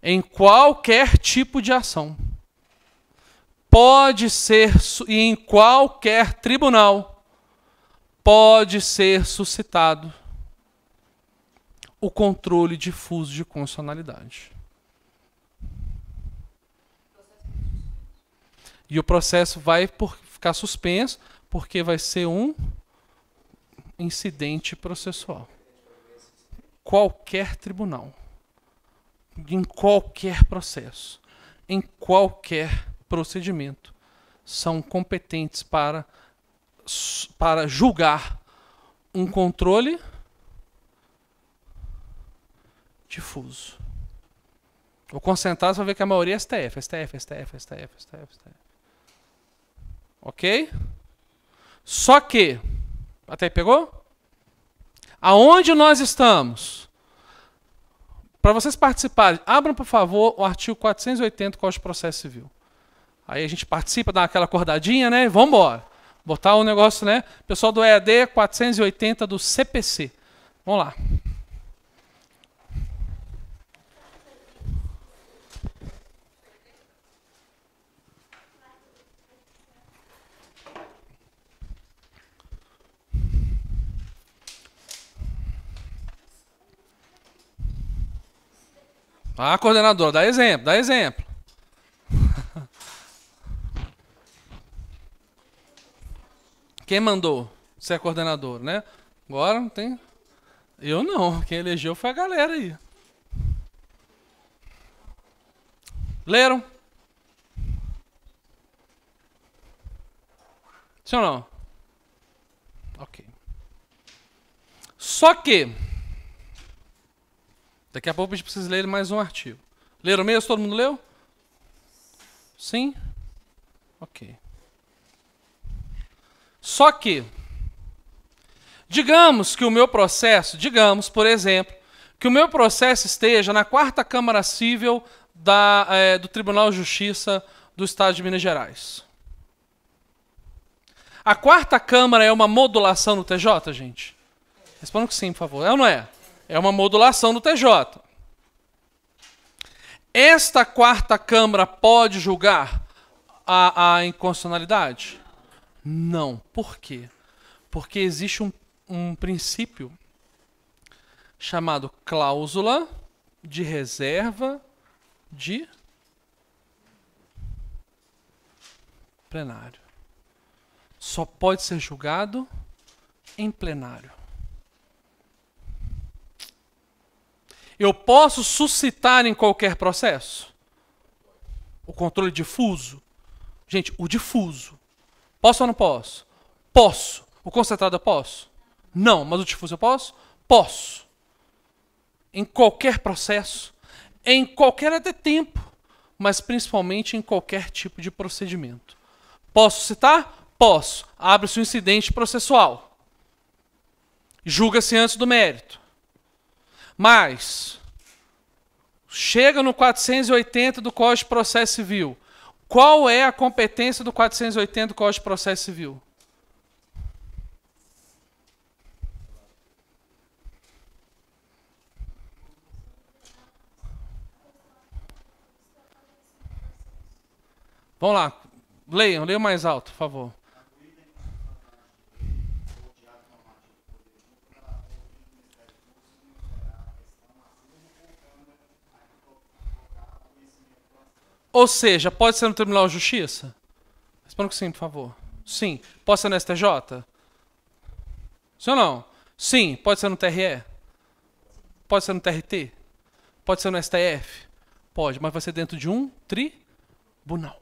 em qualquer tipo de ação, pode ser, e em qualquer tribunal, pode ser suscitado o controle difuso de constitucionalidade. E o processo vai ficar suspenso, porque vai ser um incidente processual. Qualquer tribunal, em qualquer processo, em qualquer procedimento, são competentes para julgar um controle difuso. Vou concentrar, você vai ver que a maioria é STF. Ok? Só que, até aí pegou? Aonde nós estamos? Para vocês participarem, abram, por favor, o artigo 480 do Código de Processo Civil. Aí a gente participa, dá aquela acordadinha, né? Vamos embora. Botar o negócio, né? Pessoal do EAD 480 do CPC. Vamos lá. Ah, coordenadora, dá exemplo, dá exemplo. Quem mandou ser coordenador, né? Agora não tem. Eu não, quem elegeu foi a galera aí. Leram? Sim ou não? Ok. Só que daqui a pouco a gente precisa ler mais um artigo. Leram mesmo? Todo mundo leu? Sim? Ok. Só que, digamos que o meu processo, por exemplo, que o meu processo esteja na 4ª Câmara Civil do Tribunal de Justiça do Estado de Minas Gerais. A 4ª Câmara é uma modulação no TJ, gente? Respondam que sim, por favor. É ou não é? É uma modulação do TJ. Esta 4ª Câmara pode julgar a inconstitucionalidade? Não. Por quê? Porque existe um princípio chamado cláusula de reserva de plenário. Só pode ser julgado em plenário. Eu posso suscitar em qualquer processo o controle difuso? Gente, o difuso. Posso ou não posso? Posso. O concentrado eu posso? Não, mas o difuso eu posso? Posso. Em qualquer processo, em qualquer até tempo, mas principalmente em qualquer tipo de procedimento. Posso citar? Posso. Abre-se um incidente processual. Julga-se antes do mérito. Mas, chega no 480 do Código de Processo Civil. Qual é a competência do 480 do Código de Processo Civil? Vamos lá. Leiam mais alto, por favor. Ou seja, pode ser no Tribunal de Justiça? Responda que sim, por favor. Sim. Pode ser no STJ? Sim ou não? Sim. Pode ser no TRE? Pode ser no TRT? Pode ser no STF? Pode, mas vai ser dentro de um tribunal.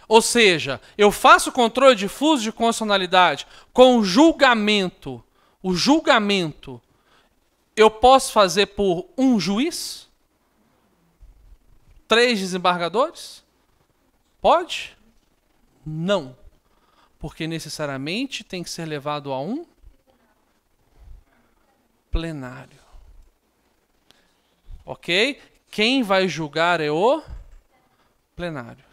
Ou seja, eu faço controle difuso de constitucionalidade com o julgamento. O julgamento eu posso fazer por um juiz? 3 desembargadores? Pode? Não. Porque necessariamente tem que ser levado a um plenário. Ok? Quem vai julgar é o plenário.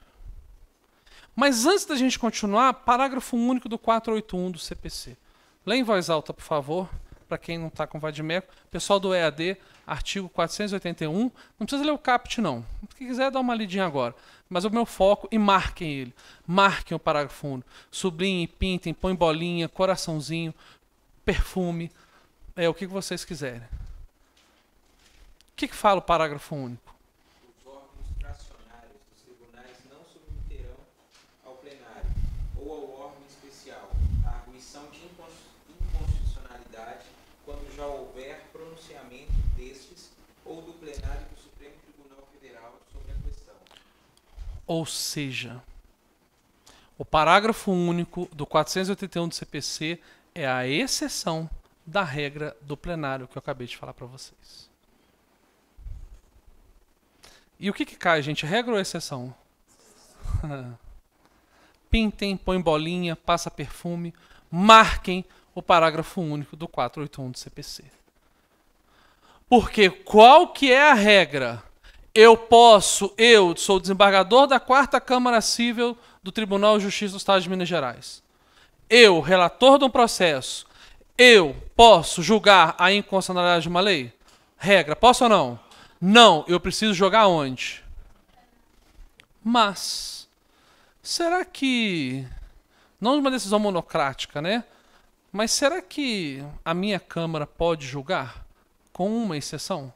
Mas antes da gente continuar, parágrafo único do 481 do CPC. Lê em voz alta, por favor, para quem não está com vadimeco. Pessoal do EAD, artigo 481. Não precisa ler o caput, não. Se quiser, dá uma lidinha agora. Mas o meu foco, e marquem ele. Marquem o parágrafo único. Sublinhem, pintem, põem bolinha, coraçãozinho, perfume. É o que vocês quiserem. O que fala o parágrafo único? Os órgãos fracionários dos tribunais não submeterão ao plenário ou ao órgão especial a arguição de inconstitucionalidade quando já houver pronunciamento destes ou do plenário do Supremo Tribunal Federal sobre a questão. Ou seja, o parágrafo único do 481 do CPC é a exceção da regra do plenário que eu acabei de falar para vocês. E o que cai, gente? Regra ou exceção? Pintem, põem bolinha, passa perfume, marquem o parágrafo único do 481 do CPC. Porque qual que é a regra? Eu sou desembargador da 4ª Câmara Civil do Tribunal de Justiça do Estado de Minas Gerais. Eu, relator de um processo, eu posso julgar a inconstitucionalidade de uma lei? Regra, posso ou não? Não, eu preciso jogar onde? Mas, será que, não uma decisão monocrática, né? Mas será que a minha Câmara pode julgar com uma exceção?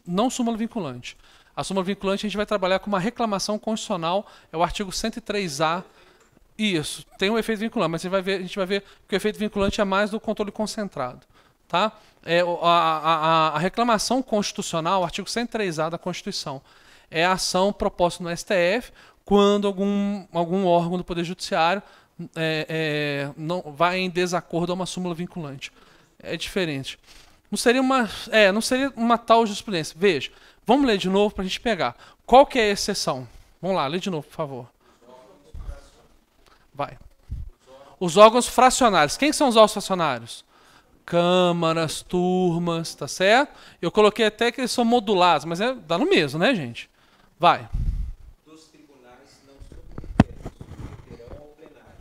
Não súmula vinculante. A súmula vinculante a gente vai trabalhar com uma reclamação constitucional, é o artigo 103A. Isso, tem um efeito vinculante, mas a gente vai ver que o efeito vinculante é mais do controle concentrado. Tá? A reclamação constitucional, o artigo 103A da Constituição, é a ação proposta no STF quando algum órgão do Poder Judiciário não vai em desacordo a uma súmula vinculante. É diferente. Não seria uma tal jurisprudência. Veja, vamos ler de novo para a gente pegar. Qual que é a exceção? Vamos lá, lê de novo, por favor. Vai. Os órgãos fracionários. Quem são os órgãos fracionários? Câmaras, turmas, tá certo? Eu coloquei até que eles são modulados, mas dá no mesmo, né, gente? Vai. Dos tribunais submeterão ao plenário.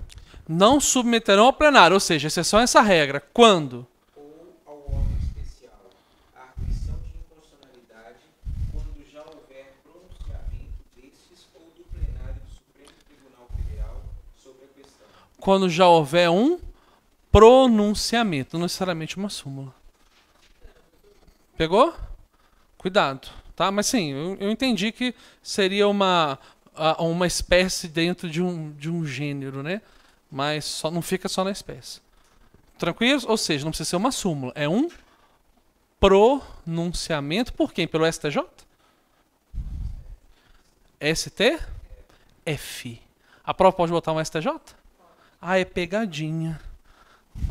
Não submeterão ao plenário, ou seja, exceção a essa regra. Quando? Ou ao órgão especial a arguição de inconstitucionalidade quando já houver pronunciamento destes ou do plenário do Supremo Tribunal Federal sobre a questão. Quando já houver um pronunciamento, não necessariamente uma súmula. Pegou? Cuidado, tá? Mas sim, eu entendi que seria uma espécie dentro de um gênero, né? Mas não fica só na espécie. Tranquilos? Ou seja, não precisa ser uma súmula, é um pronunciamento por quem? Pelo STJ? STF. A prova pode botar um STJ? Ah, é pegadinha.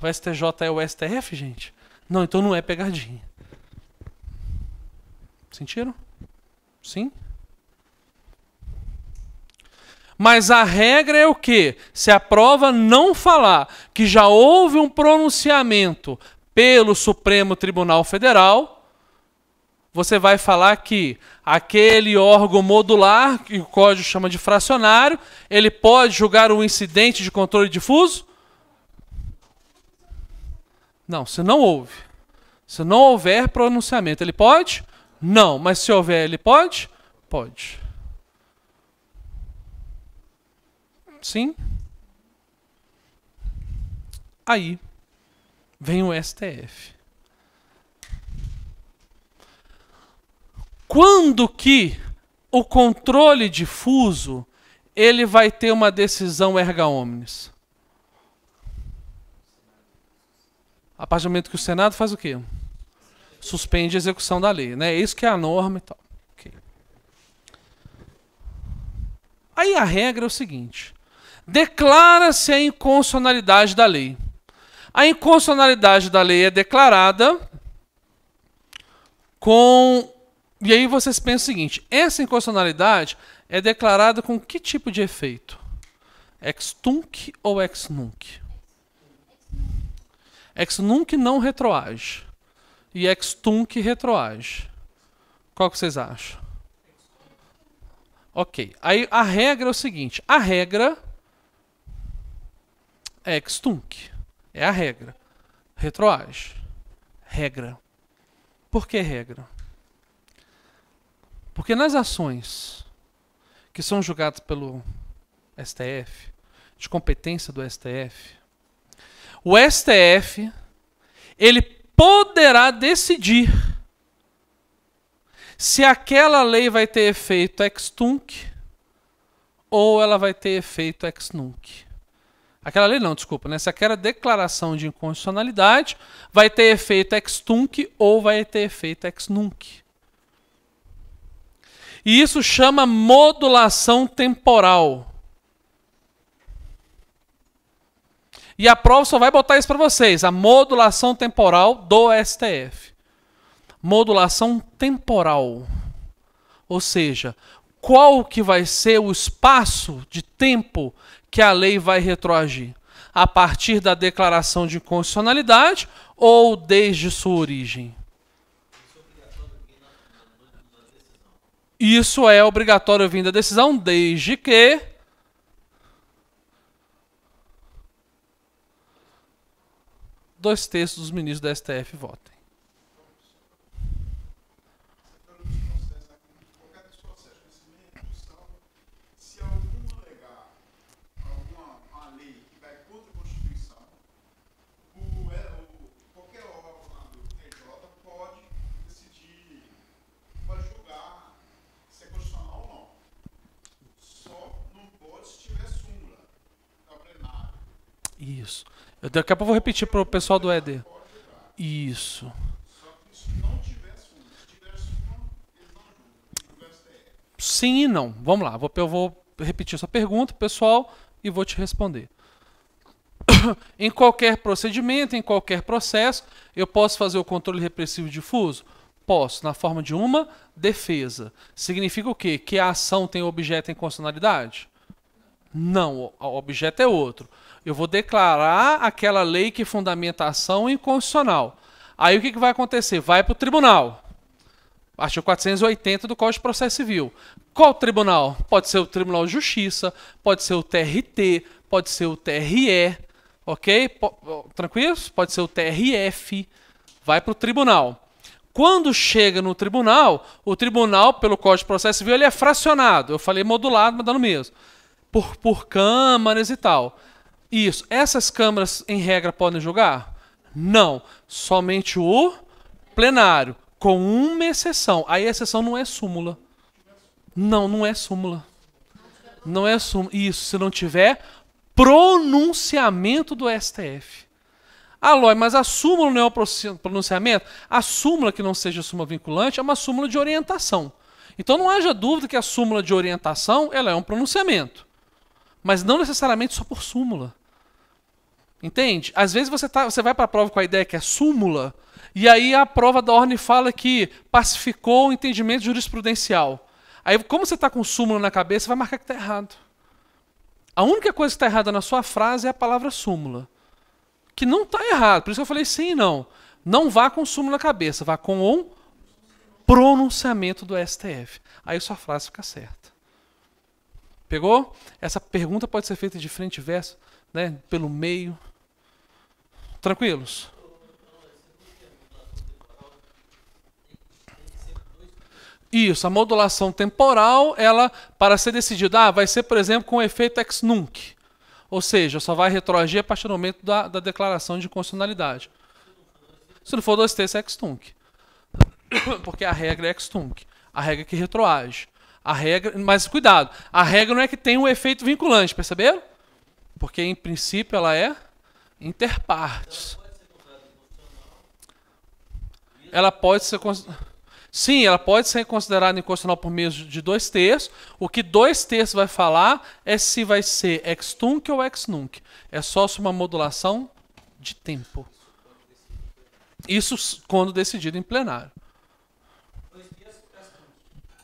O STJ é o STF, gente? Não, então não é pegadinha. Sentiram? Sim? Mas a regra é o quê? Se a prova não falar que já houve um pronunciamento pelo Supremo Tribunal Federal, você vai falar que aquele órgão modular, que o código chama de fracionário, ele pode julgar um incidente de controle difuso? Não, se não houve. Se não houver pronunciamento, ele pode? Não, mas se houver, ele pode? Pode. Sim? Aí vem o STF. Quando que o controle difuso ele vai ter uma decisão erga omnes? A partir do momento que o Senado faz o quê? Suspende a execução da lei, né? É isso que é a norma e tal. Okay. Aí a regra é o seguinte: declara-se a inconstitucionalidade da lei. A inconstitucionalidade da lei é declarada com... E aí vocês pensam o seguinte: essa inconstitucionalidade é declarada com que tipo de efeito? Ex tunc ou ex nunc? Ex nunc não retroage. E ex tunc retroage. Qual que vocês acham? Ok. Aí a regra é o seguinte: a regra é ex tunc. É a regra. Retroage. Regra. Por que regra? Porque nas ações que são julgadas pelo STF, de competência do STF, o STF ele poderá decidir se aquela lei vai ter efeito ex tunc ou ela vai ter efeito ex nunc. Aquela lei não, desculpa, né? Se aquela declaração de inconstitucionalidade vai ter efeito ex tunc ou vai ter efeito ex nunc. E isso chama modulação temporal. E a prova só vai botar isso para vocês, a modulação temporal do STF. Modulação temporal. Ou seja, qual que vai ser o espaço de tempo que a lei vai retroagir? A partir da declaração de inconstitucionalidade ou desde sua origem? Isso é obrigatório vindo da decisão, desde que dois terços dos ministros da STF votem. Isso. Daqui a pouco eu vou repetir para o pessoal do ED. Isso. Sim e não. Vamos lá. Eu vou repetir sua pergunta, pessoal, e vou te responder. Em qualquer procedimento, em qualquer processo, eu posso fazer o controle repressivo difuso? Posso, na forma de uma defesa. Significa o quê? Que a ação tem objeto em constitucionalidade? Não, o objeto é outro. Eu vou declarar aquela lei que fundamenta a ação inconstitucional. Aí o que vai acontecer? Vai para o tribunal. Artigo 480 do Código de Processo Civil. Qual tribunal? Pode ser o Tribunal de Justiça, pode ser o TRT, pode ser o TRE, ok? Tranquilos? Pode ser o TRF. Vai para o tribunal. Quando chega no tribunal, o tribunal, pelo Código de Processo Civil, ele é fracionado. Eu falei modulado, mas dá no mesmo. Por câmaras e tal. Isso. Essas câmaras, em regra, podem julgar? Não. Somente o plenário. Com uma exceção. Aí a exceção não é súmula. Não, não é súmula. Não é súmula. Isso, se não tiver pronunciamento do STF. Ah, Lói, mas a súmula não é o pronunciamento? A súmula que não seja súmula vinculante é uma súmula de orientação. Então não haja dúvida que a súmula de orientação ela é um pronunciamento. Mas não necessariamente só por súmula. Entende? Às vezes você vai para a prova com a ideia que é súmula, e aí a prova da ordem fala que pacificou o entendimento jurisprudencial. Aí, como você está com súmula na cabeça, você vai marcar que está errado. A única coisa que está errada na sua frase é a palavra súmula. Que não está errado. Por isso que eu falei sim e não. Não vá com súmula na cabeça, vá com um pronunciamento do STF. Aí sua frase fica certa. Pegou? Essa pergunta pode ser feita de frente e verso, né? Pelo meio. Tranquilos? Isso, a modulação temporal, ela, para ser decidida, vai ser, por exemplo, com efeito ex nunc. Ou seja, só vai retroagir a partir do momento da declaração de inconstitucionalidade. Se não for 2/3 é ex tunc. Porque a regra é ex tunc. A regra é que retroage. A regra, mas cuidado, a regra não é que tem um efeito vinculante, perceberam? Porque, em princípio, ela é inter partes. Ela pode ser Sim, ela pode ser considerada inconstitucional por meio de 2/3. O que 2/3 vai falar é se vai ser ex tunc ou ex nunc. É só uma modulação de tempo. Isso quando decidido em plenário.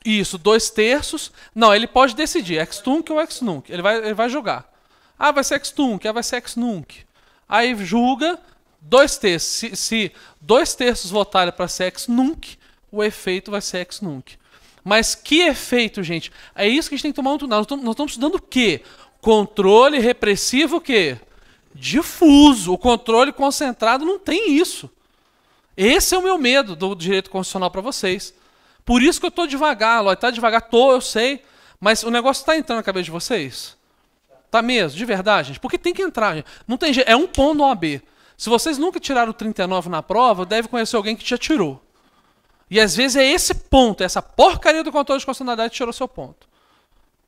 Isso, 2/3. Não, ele pode decidir ex tunc ou ex nunc. Ele vai julgar. Ah, vai ser ex tunc, vai ser ex nunc. Aí julga 2/3. Se 2/3 votarem para ser ex nunc, o efeito vai ser ex nunc. Mas que efeito, gente? É isso que a gente tem que tomar muito cuidado. Nós estamos estudando o quê? Controle repressivo o quê? Difuso. O controle concentrado não tem isso. Esse é o meu medo do direito constitucional para vocês. Por isso que eu estou devagar, Lói. Está devagar, eu sei. Mas o negócio está entrando na cabeça de vocês? Tá mesmo? De verdade, gente? Porque tem que entrar, gente. Não tem jeito. É um ponto no OAB. Se vocês nunca tiraram 39 na prova, deve conhecer alguém que já tirou. E às vezes é esse ponto, essa porcaria do controle de constitucionalidade que tirou seu ponto.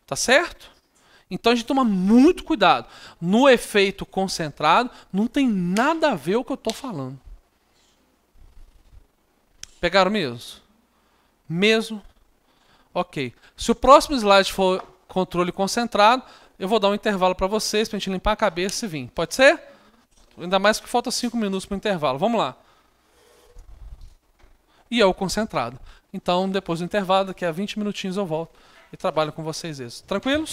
Tá certo? Então a gente toma muito cuidado. No efeito concentrado, não tem nada a ver o que eu estou falando. Pegaram mesmo? Mesmo? Ok. Se o próximo slide for controle concentrado, eu vou dar um intervalo para vocês, para a gente limpar a cabeça e vir. Pode ser? Ainda mais que falta 5 minutos para o intervalo. Vamos lá. E é o concentrado. Então, depois do intervalo, daqui a 20 minutinhos eu volto e trabalho com vocês isso. Tranquilos?